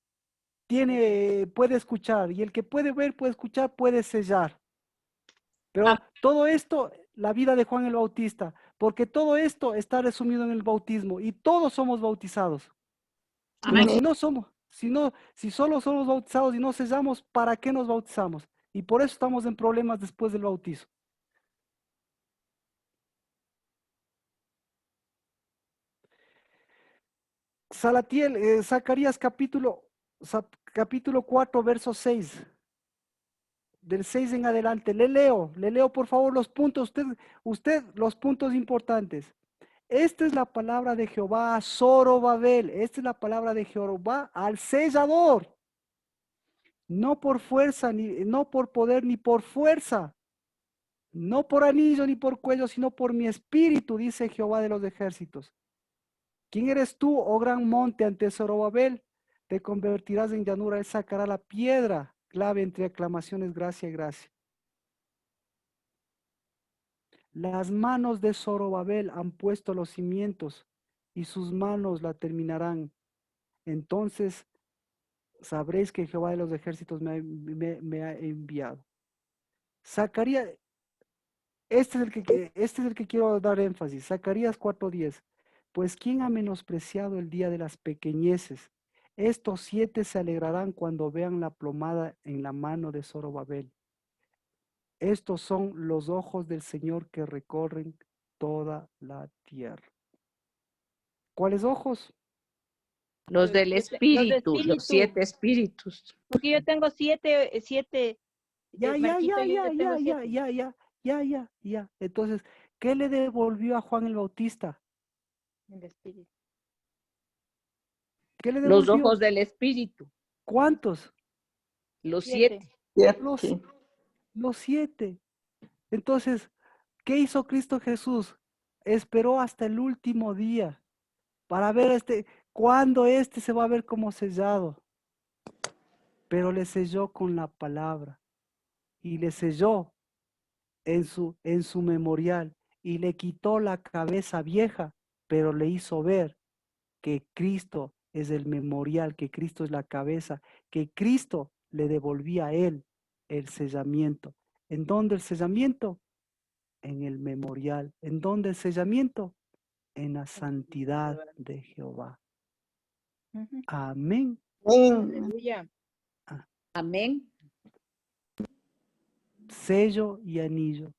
puede escuchar, y el que puede ver, puede escuchar, puede sellar. Pero todo esto, la vida de Juan el Bautista, porque todo esto está resumido en el bautismo, y todos somos bautizados. Pero si solo somos bautizados y no sellamos, ¿para qué nos bautizamos? Y por eso estamos en problemas después del bautizo. Salatiel, Zacarías capítulo 4, verso 6. Del 6 en adelante. Le leo por favor los puntos, usted los puntos importantes. Esta es la palabra de Jehová a Zorobabel. Esta es la palabra de Jehová al sellador. No por fuerza, no por poder, ni por fuerza. No por anillo ni por cuello, sino por mi espíritu, dice Jehová de los ejércitos. ¿Quién eres tú, oh gran monte, ante Zorobabel? Te convertirás en llanura, él sacará la piedra clave entre aclamaciones, gracia y gracia. Las manos de Zorobabel han puesto los cimientos y sus manos la terminarán. Entonces sabréis que Jehová de los ejércitos me ha enviado. Zacarías, este es el que quiero dar énfasis. Zacarías 4:10. Pues ¿quién ha menospreciado el día de las pequeñeces? Estos 7 se alegrarán cuando vean la plomada en la mano de Zorobabel. Estos son los ojos del Señor que recorren toda la tierra. ¿Cuáles ojos? Los del Los espíritu, los espíritus. 7 espíritus. Porque yo tengo siete, Ya. Entonces, ¿qué le devolvió a Juan el Bautista? El espíritu. ¿Qué le Los devolvió? ojos del espíritu. ¿Cuántos? Los 7. Los 7. Entonces, ¿qué hizo Cristo Jesús? Esperó hasta el último día para ver cuándo se va a ver como sellado. Pero le selló con la palabra y le selló en su memorial y le quitó la cabeza vieja, pero le hizo ver que Cristo es el memorial, que Cristo es la cabeza, que Cristo le devolvía a él el sellamiento. ¿En dónde el sellamiento? En el memorial. ¿En dónde el sellamiento? En la santidad de Jehová. Amén. Aleluya. Amén. Sello y anillo.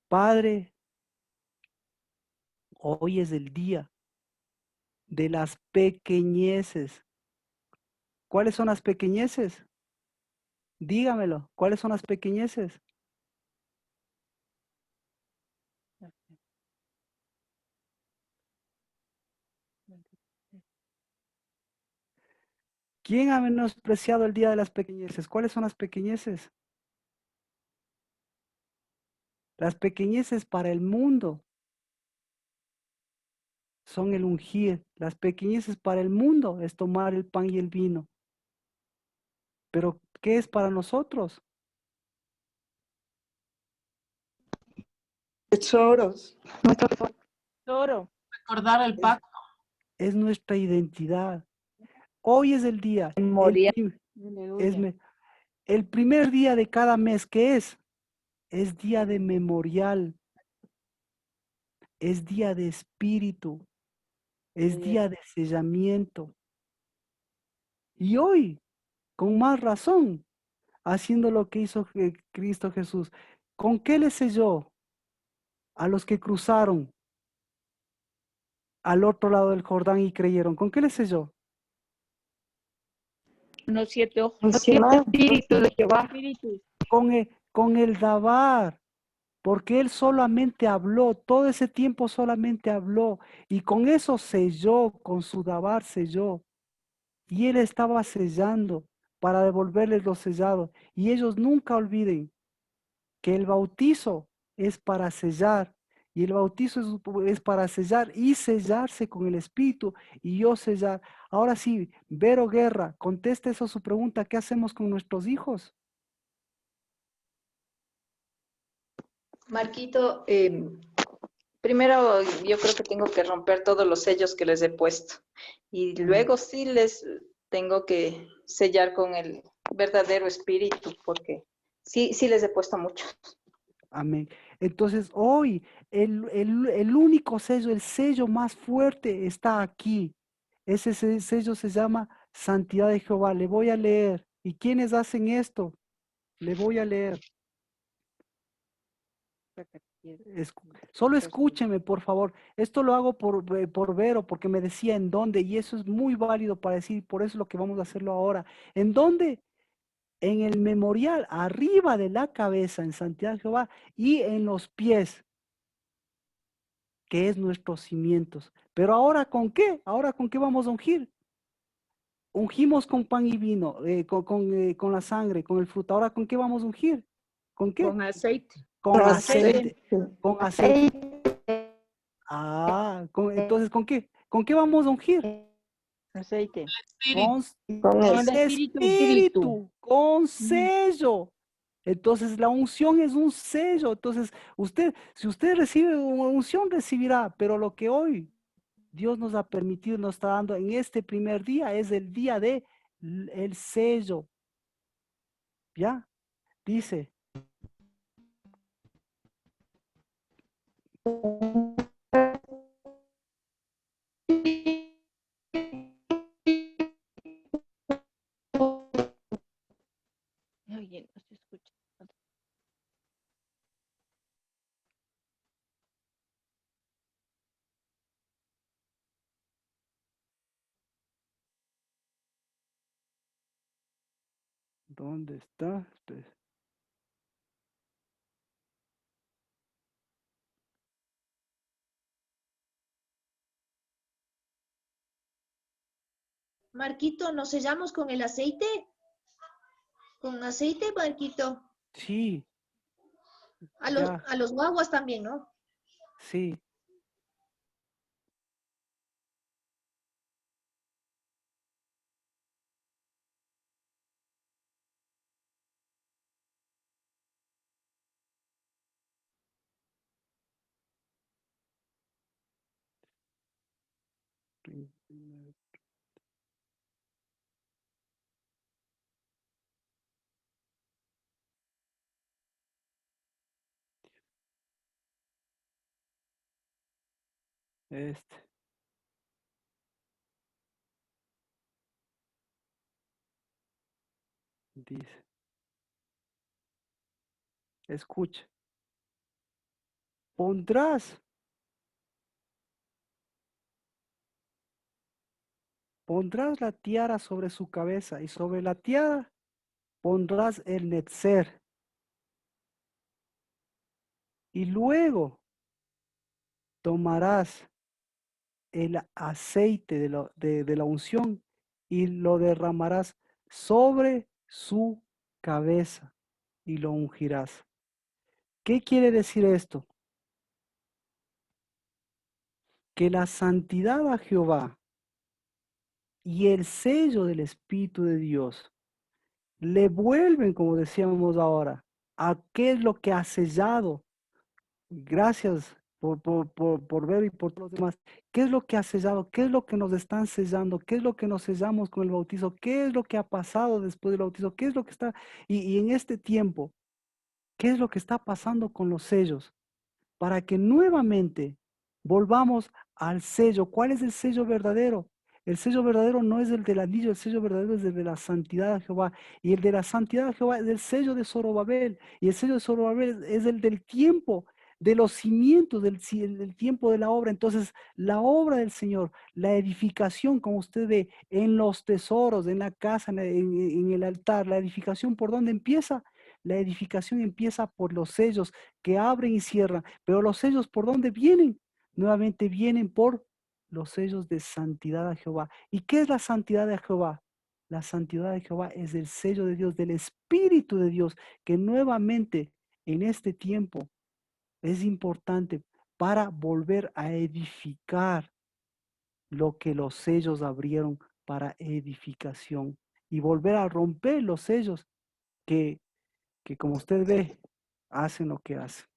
Padre, hoy es el día de las pequeñeces. ¿Cuáles son las pequeñeces? Dígamelo, ¿cuáles son las pequeñeces? ¿Quién ha menospreciado el día de las pequeñeces? ¿Cuáles son las pequeñeces? Las pequeñeces para el mundo son el ungir. Las pequeñeces para el mundo es tomar el pan y el vino. Pero, ¿qué es para nosotros? Tesoros. Tesoro. Recordar el pacto. Es nuestra identidad. Hoy es el día. El primer día de cada mes, ¿qué es? Es día de memorial. Es día de espíritu. Es día de sellamiento. Y hoy, con más razón, haciendo lo que hizo Cristo Jesús. ¿Con qué le selló a los que cruzaron al otro lado del Jordán y creyeron? ¿Con qué le selló? Los 7 ojos. Los 7 espíritus de Jehová. Con el Dabar, porque él solamente habló, todo ese tiempo solamente habló, y con eso selló, con su Dabar selló, y él estaba sellando para devolverles lo sellado, y ellos nunca olviden que el bautizo es para sellar, y el bautizo es para sellar y sellarse con el Espíritu, y yo sellar. Ahora sí, Vero Guerra, conteste eso su pregunta, ¿qué hacemos con nuestros hijos? Marquito, primero yo creo que tengo que romper todos los sellos que les he puesto y luego sí les tengo que sellar con el verdadero espíritu porque sí les he puesto muchos. Amén. Entonces hoy el único sello, el sello más fuerte está aquí. Ese sello se llama Santidad de Jehová. Le voy a leer. ¿Y quiénes hacen esto? Le voy a leer. Solo escúcheme, por favor. Esto lo hago por Vero, porque me decía en dónde, y eso es muy válido para decir, por eso es lo que vamos a hacerlo ahora. ¿En dónde? En el memorial, arriba de la cabeza, en Santidad de Jehová, y en los pies, que es nuestros cimientos. Pero ahora, ¿con qué? Ahora, ¿con qué vamos a ungir? Ungimos con pan y vino, con la sangre, con el fruto. Ahora, ¿con qué vamos a ungir? ¿Con qué? Con aceite. Con aceite. Con aceite. Entonces, ¿con qué? ¿Con qué vamos a ungir? Aceite. Con el espíritu, con sello. Entonces, la unción es un sello. Entonces, si usted recibe una unción, recibirá. Pero lo que hoy Dios nos ha permitido, nos está dando en este primer día, es el día de el sello. ¿Ya? Dice. ¿Dónde está? Espere. Marquito, ¿nos sellamos con el aceite? ¿Con aceite, Marquito? Sí, A ya, los guaguas también, ¿no? sí. Este, dice, escucha, pondrás la tiara sobre su cabeza y sobre la tiara pondrás el netzer. Y luego tomarás el aceite de la unción y lo derramarás sobre su cabeza y lo ungirás. ¿Qué quiere decir esto? Que la santidad a Jehová y el sello del Espíritu de Dios le vuelven, como decíamos ahora, a qué es lo que ha sellado. Gracias por ver y por todos los demás. ¿Qué es lo que ha sellado? ¿Qué es lo que nos están sellando? ¿Qué es lo que nos sellamos con el bautizo? ¿Qué es lo que ha pasado después del bautizo? ¿Qué es lo que está? Y en este tiempo, ¿qué es lo que está pasando con los sellos? Para que nuevamente volvamos al sello. ¿Cuál es el sello verdadero? El sello verdadero no es el del anillo, el sello verdadero es el de la santidad de Jehová. Y el de la santidad de Jehová es el sello de Zorobabel. Y el sello de Zorobabel es el del tiempo, de los cimientos, del tiempo de la obra. Entonces, la obra del Señor, la edificación, como usted ve, en los tesoros, en la casa, en el altar, la edificación, ¿por dónde empieza? La edificación empieza por los sellos que abren y cierran. Pero los sellos, ¿por dónde vienen? Nuevamente vienen por los sellos de santidad a Jehová. ¿Y qué es la santidad de Jehová? La santidad de Jehová es el sello de Dios, del Espíritu de Dios, que nuevamente en este tiempo es importante para volver a edificar lo que los sellos abrieron para edificación y volver a romper los sellos que como usted ve, hacen lo que hacen.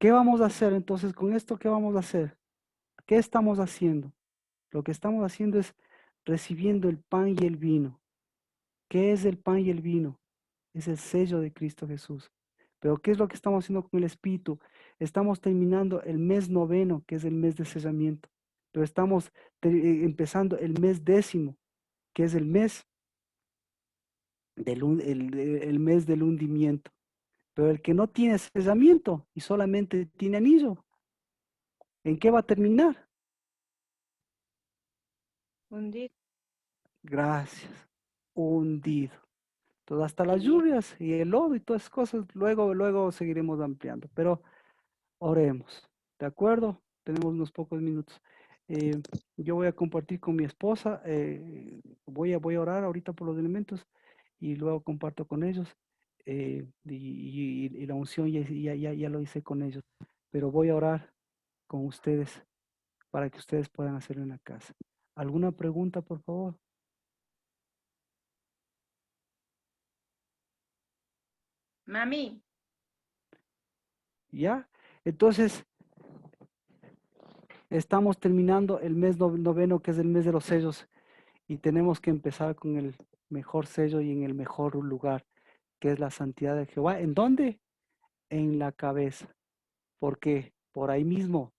¿Qué vamos a hacer entonces con esto? ¿Qué vamos a hacer? ¿Qué estamos haciendo? Lo que estamos haciendo es recibiendo el pan y el vino. ¿Qué es el pan y el vino? Es el sello de Cristo Jesús. Pero ¿qué es lo que estamos haciendo con el Espíritu? Estamos terminando el mes noveno, que es el mes de sellamiento. Pero estamos empezando el mes décimo, que es el mes el mes del hundimiento. Pero el que no tiene sellamiento y solamente tiene anillo, ¿en qué va a terminar? Hundido. Gracias. Hundido. Entonces, hasta las lluvias y el lodo y todas esas cosas, luego seguiremos ampliando. Pero oremos. ¿De acuerdo? Tenemos unos pocos minutos. Yo voy a compartir con mi esposa. Voy a orar ahorita por los elementos y luego comparto con ellos. Y la unción ya lo hice con ellos. Pero voy a orar con ustedes para que ustedes puedan hacerlo en la casa. ¿Alguna pregunta, por favor? Mami, ¿Ya? Entonces, estamos terminando el mes noveno, que es el mes de los sellos, y tenemos que empezar con el mejor sello y en el mejor lugar, que es la santidad de Jehová. ¿En dónde? En la cabeza. Porque por ahí mismo,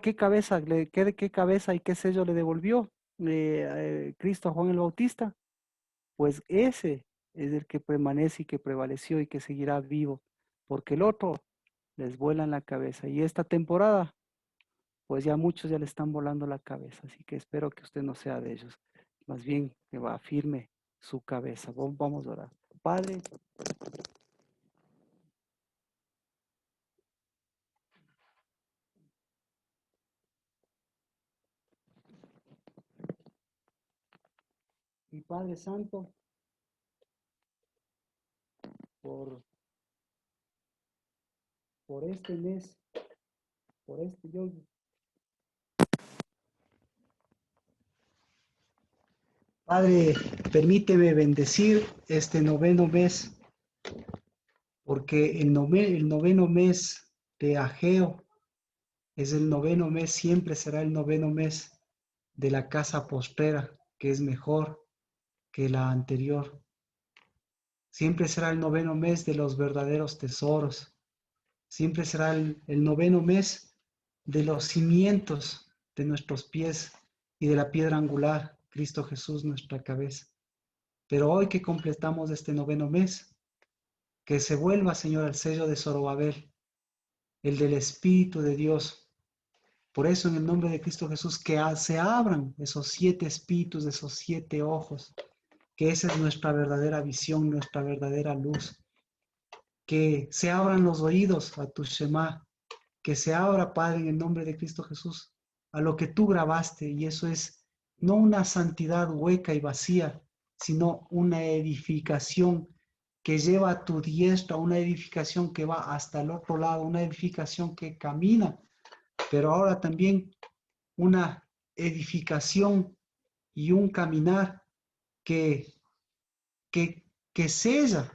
¿qué cabeza? ¿Qué cabeza y qué sello le devolvió Cristo a Juan el Bautista? Pues ese es el que permanece y que prevaleció y que seguirá vivo, porque el otro les vuela en la cabeza. Y esta temporada, pues ya muchos ya le están volando la cabeza, así que espero que usted no sea de ellos. más bien que va firme su cabeza. Vamos a orar. Padre, y Padre Santo, por este mes, Padre, permíteme bendecir este noveno mes, porque el noveno mes de Ageo es el noveno mes, siempre será el noveno mes de la casa postrera, que es mejor que la anterior. Siempre será el noveno mes de los verdaderos tesoros. Siempre será el noveno mes de los cimientos de nuestros pies y de la piedra angular, Cristo Jesús, nuestra cabeza. Pero hoy que completamos este noveno mes, que se vuelva, Señor, el sello de Zorobabel, el del Espíritu de Dios. Por eso, en el nombre de Cristo Jesús, que se abran esos 7 espíritus, esos 7 ojos, que esa es nuestra verdadera visión, nuestra verdadera luz. Que se abran los oídos a tu Shema, que se abra, Padre, en el nombre de Cristo Jesús, a lo que tú grabaste, y eso es no una santidad hueca y vacía, sino una edificación que lleva a tu diestra, una edificación que va hasta el otro lado, una edificación que camina, pero ahora también una edificación y un caminar que sella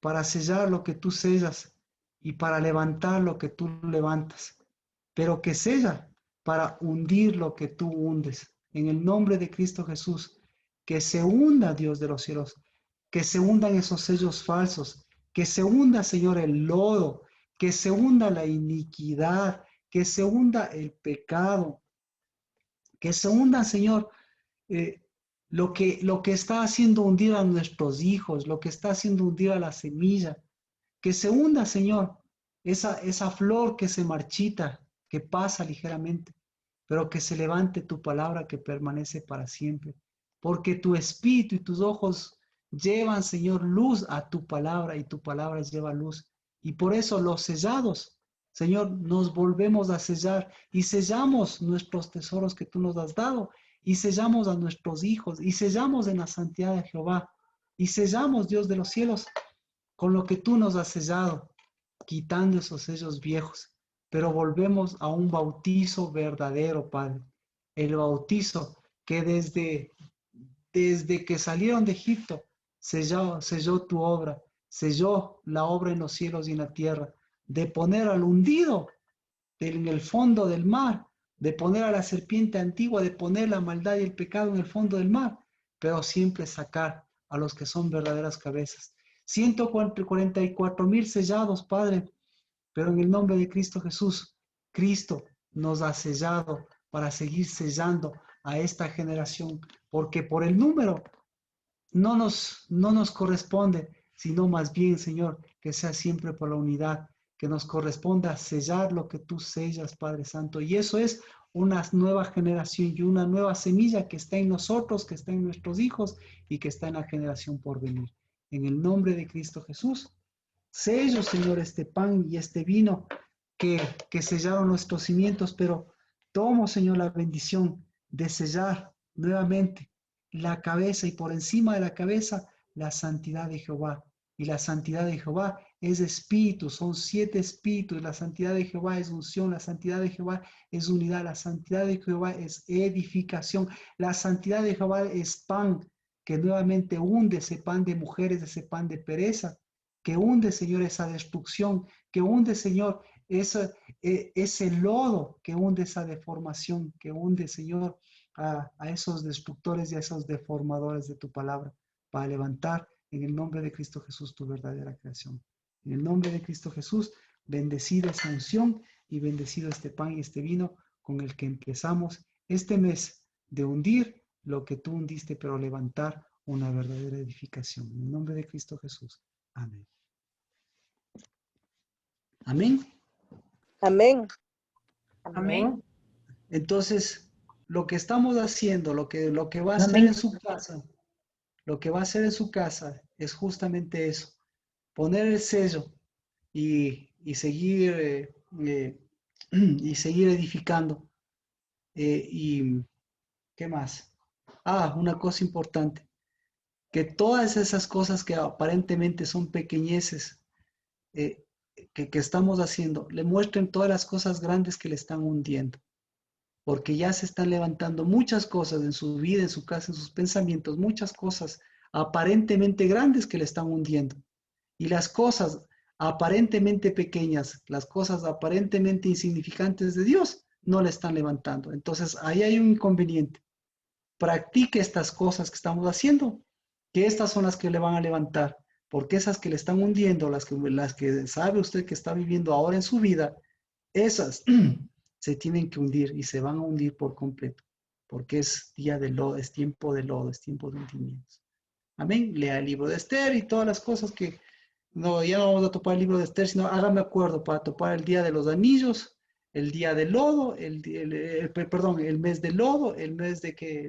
para sellar lo que tú sellas y para levantar lo que tú levantas, pero que sella para hundir lo que tú hundes. En el nombre de Cristo Jesús, que se hunda, Dios de los cielos, que se hundan esos sellos falsos, que se hunda, Señor, el lodo, que se hunda la iniquidad, que se hunda el pecado, que se hunda, Señor, lo que está haciendo hundir a nuestros hijos, lo que está haciendo hundir a la semilla, que se hunda, Señor, esa flor que se marchita, que pasa ligeramente, pero que se levante tu palabra que permanece para siempre, porque tu espíritu y tus ojos llevan, Señor, luz a tu palabra y tu palabra lleva luz. Y por eso los sellados, Señor, nos volvemos a sellar y sellamos nuestros tesoros que tú nos has dado y sellamos a nuestros hijos y sellamos en la santidad de Jehová y sellamos, Dios de los cielos, con lo que tú nos has sellado, quitando esos sellos viejos, pero volvemos a un bautizo verdadero, Padre. El bautizo que desde que salieron de Egipto selló tu obra, selló la obra en los cielos y en la tierra, de poner al hundido en el fondo del mar, de poner a la serpiente antigua, de poner la maldad y el pecado en el fondo del mar, pero siempre sacar a los que son verdaderas cabezas. 144,000 sellados, Padre, pero en el nombre de Cristo Jesús, Cristo nos ha sellado para seguir sellando a esta generación, porque por el número no nos corresponde, sino más bien, Señor, que sea siempre por la unidad, que nos corresponda sellar lo que tú sellas, Padre Santo. Y eso es una nueva generación y una nueva semilla que está en nosotros, que está en nuestros hijos y que está en la generación por venir. En el nombre de Cristo Jesús, sello, Señor, este pan y este vino que sellaron nuestros cimientos, pero tomo, Señor, la bendición de sellar nuevamente la cabeza y por encima de la cabeza la santidad de Jehová. Y la santidad de Jehová es espíritu, son 7 espíritus. La santidad de Jehová es unción, la santidad de Jehová es unidad, la santidad de Jehová es edificación, la santidad de Jehová es pan que nuevamente hunde ese pan de mujeres, ese pan de pereza, que hunde, Señor, esa destrucción, que hunde, Señor, ese lodo, que hunde esa deformación, que hunde, Señor, a esos destructores y a esos deformadores de tu palabra, para levantar en el nombre de Cristo Jesús tu verdadera creación. En el nombre de Cristo Jesús, bendecida esa unción y bendecido este pan y este vino con el que empezamos este mes de hundir lo que tú hundiste, pero levantar una verdadera edificación. En el nombre de Cristo Jesús. Amén. Amén. Amén. Amén. Entonces, lo que estamos haciendo, lo que va a hacer en su casa, lo que va a hacer en su casa es justamente eso, poner el sello y seguir y seguir edificando. ¿Y qué más? Una cosa importante, que todas esas cosas que aparentemente son pequeñeces que estamos haciendo, le muestren todas las cosas grandes que le están hundiendo, porque ya se están levantando muchas cosas en su vida, en su casa, en sus pensamientos, muchas cosas aparentemente grandes que le están hundiendo. Y las cosas aparentemente pequeñas, las cosas aparentemente insignificantes de Dios, no le están levantando. Entonces, ahí hay un inconveniente. Practique estas cosas que estamos haciendo, que estas son las que le van a levantar, porque esas que le están hundiendo, las que sabe usted que está viviendo ahora en su vida, esas se tienen que hundir y se van a hundir por completo, porque es día de lodo, es tiempo de lodo, es tiempo de hundimientos. Amén. Lea el libro de Esther y todas las cosas que, no, ya no vamos a topar el libro de Esther, sino hágame acuerdo para topar el día de los anillos, el día del lodo, el mes del lodo, el mes de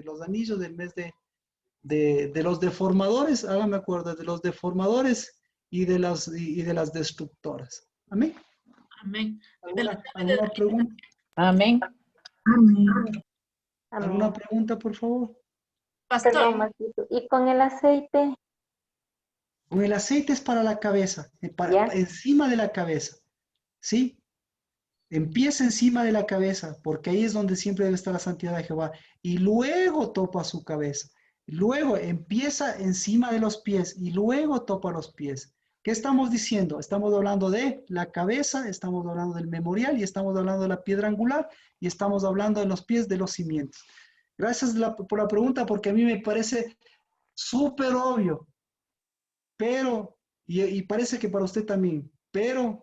los anillos, el mes de los deformadores, hágame acuerdo, de los deformadores y de las destructoras. Amén. Amén. ¿Alguna pregunta? Amén. ¿Alguna pregunta, por favor? Pastor. Perdón, Marquito. ¿Y con el aceite? Con el aceite es para la cabeza, encima de la cabeza. ¿Sí? Empieza encima de la cabeza, porque ahí es donde siempre debe estar la santidad de Jehová. Y luego topa su cabeza. Luego empieza encima de los pies y luego topa los pies. ¿Qué estamos diciendo? Estamos hablando de la cabeza, estamos hablando del memorial y estamos hablando de la piedra angular y estamos hablando de los pies de los cimientos. Gracias por la pregunta, porque a mí me parece súper obvio, pero, y parece que para usted también, pero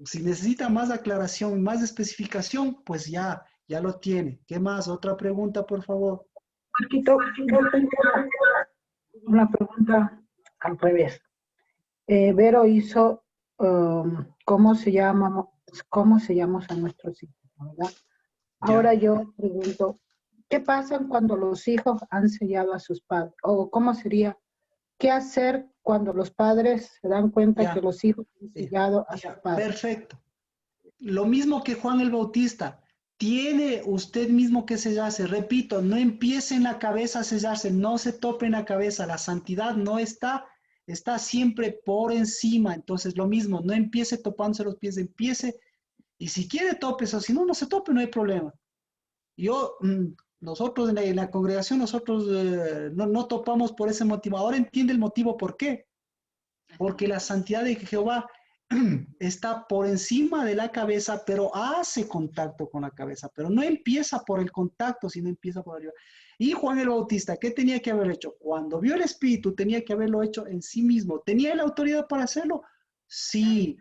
si necesita más aclaración, más especificación, pues ya lo tiene. ¿Qué más? Otra pregunta, por favor. Marquito, yo tengo una pregunta al revés. Vero hizo cómo se llamamos a nuestros hijos, ¿verdad? Ahora yo pregunto, ¿qué pasa cuando los hijos han sellado a sus padres? O ¿cómo sería? ¿Qué hacer cuando los padres se dan cuenta que los hijos han sellado a sus padres? Perfecto. Lo mismo que Juan el Bautista. Tiene usted mismo que sellarse. Repito, no empiece en la cabeza a sellarse, no se tope en la cabeza. La santidad no está siempre por encima. Entonces, lo mismo, no empiece topándose los pies, empiece. Y si quiere, tópese, o si no, no se tope, no hay problema. Nosotros en la congregación, nosotros no topamos por ese motivo. Ahora entiende el motivo por qué. Porque la santidad de Jehová está por encima de la cabeza, pero hace contacto con la cabeza, pero no empieza por el contacto, sino empieza por arriba. Y Juan el Bautista, ¿qué tenía que haber hecho? Cuando vio el Espíritu, tenía que haberlo hecho en sí mismo. ¿Tenía la autoridad para hacerlo? Sí,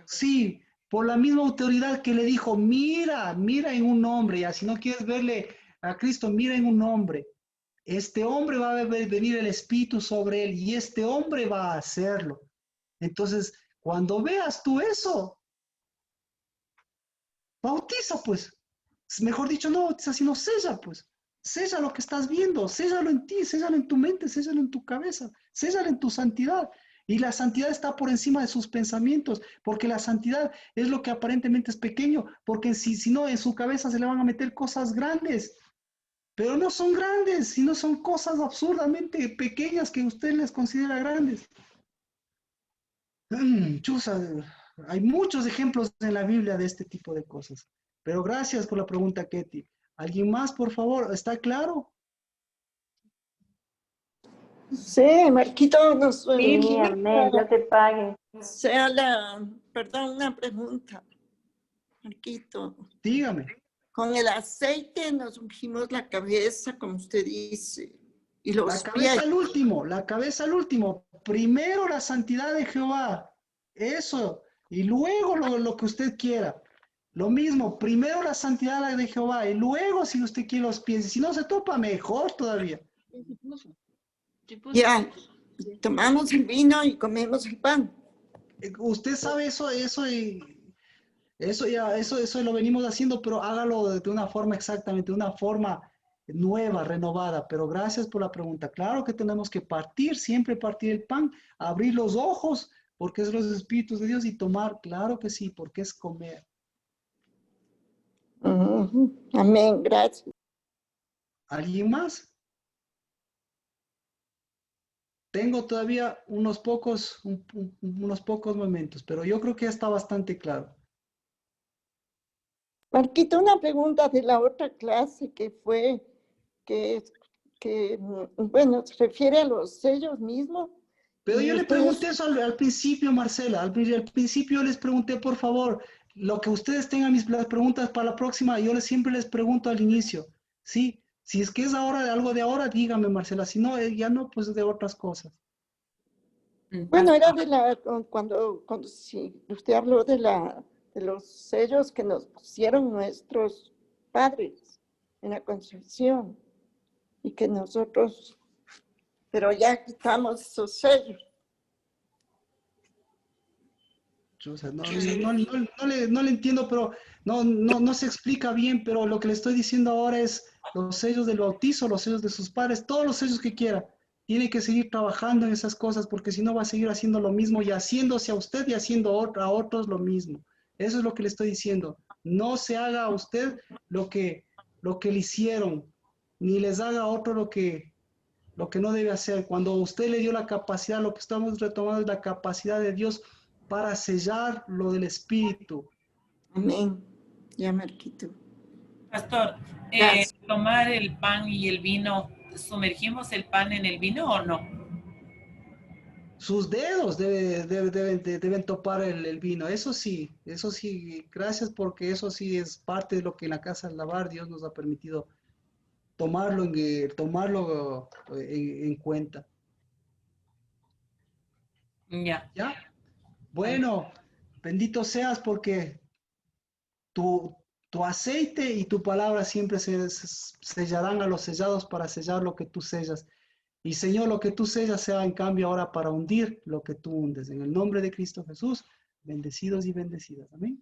sí, por la misma autoridad que le dijo, mira en un hombre, y si no quieres verle a Cristo, mira en un hombre. Este hombre va a venir el Espíritu sobre él y este hombre va a hacerlo. Entonces, cuando veas tú eso, bautiza pues. Mejor dicho, no bautiza, sino sella pues. Sella lo que estás viendo, séllalo en ti, séllalo en tu mente, séllalo en tu cabeza, séllalo en tu santidad. Y la santidad está por encima de sus pensamientos, porque la santidad es lo que aparentemente es pequeño, porque si no, en su cabeza se le van a meter cosas grandes. Pero no son grandes, sino son cosas absurdamente pequeñas que usted les considera grandes. Chusa, hay muchos ejemplos en la Biblia de este tipo de cosas. Pero gracias por la pregunta, Ketty. ¿Alguien más, por favor? ¿Está claro? Sí, Marquito, Sí, amén, Dios te pague. Perdón, una pregunta. Marquito. Dígame. Con el aceite nos ungimos la cabeza, como usted dice, y los La cabeza al último. Primero la santidad de Jehová. Eso. Y luego lo que usted quiera. Lo mismo. Primero la santidad de Jehová. Y luego si usted quiere los pies. Y si no se topa, mejor todavía. Ya. Tomamos el vino y comemos el pan. Usted sabe eso Eso lo venimos haciendo, pero hágalo de una forma exactamente, de una forma nueva, renovada. Pero gracias por la pregunta. Claro que tenemos que partir, siempre partir el pan, abrir los ojos, porque es los espíritus de Dios, y tomar, claro que sí, porque es comer. Amén, gracias. ¿Alguien más? Tengo todavía unos pocos momentos, pero yo creo que ya está bastante claro. Marquito, una pregunta de la otra clase que fue, bueno, se refiere a los sellos mismos. Pero Y yo le ustedes- pregunté eso al principio, Marcela. Al principio yo les pregunté, por favor, lo que ustedes tengan las preguntas para la próxima, siempre les pregunto al inicio. ¿Sí? Si es que es ahora algo de ahora, dígame, Marcela. Si no, ya no, pues de otras cosas. Bueno, era cuando sí, usted habló de los sellos que nos pusieron nuestros padres en la Concepción y que nosotros, pero ya quitamos esos sellos. O sea, no le entiendo, pero no se explica bien, pero lo que le estoy diciendo ahora es los sellos del bautizo, los sellos de sus padres, todos los sellos que quiera. Tiene que seguir trabajando en esas cosas porque si no va a seguir haciendo lo mismo y haciéndose a usted y haciendo a otros lo mismo. Eso es lo que le estoy diciendo. No se haga a usted lo que le hicieron, ni les haga a otro lo que no debe hacer. Cuando usted le dio la capacidad, lo que estamos retomando es la capacidad de Dios para sellar lo del Espíritu. Amén. Ya, Marquito. Pastor, tomar el pan y el vino, ¿sumergimos el pan en el vino o no? Sus dedos deben topar el vino. Eso sí, gracias porque eso sí es parte de lo que en la casa del lavar Dios nos ha permitido tomarlo en cuenta. Ya. ¿Ya? Bueno, bendito seas porque tu aceite y tu palabra siempre se sellarán a los sellados para sellar lo que tú sellas. Y Señor, lo que tú sellas sea en cambio ahora para hundir lo que tú hundes. En el nombre de Cristo Jesús, bendecidos y bendecidas. Amén.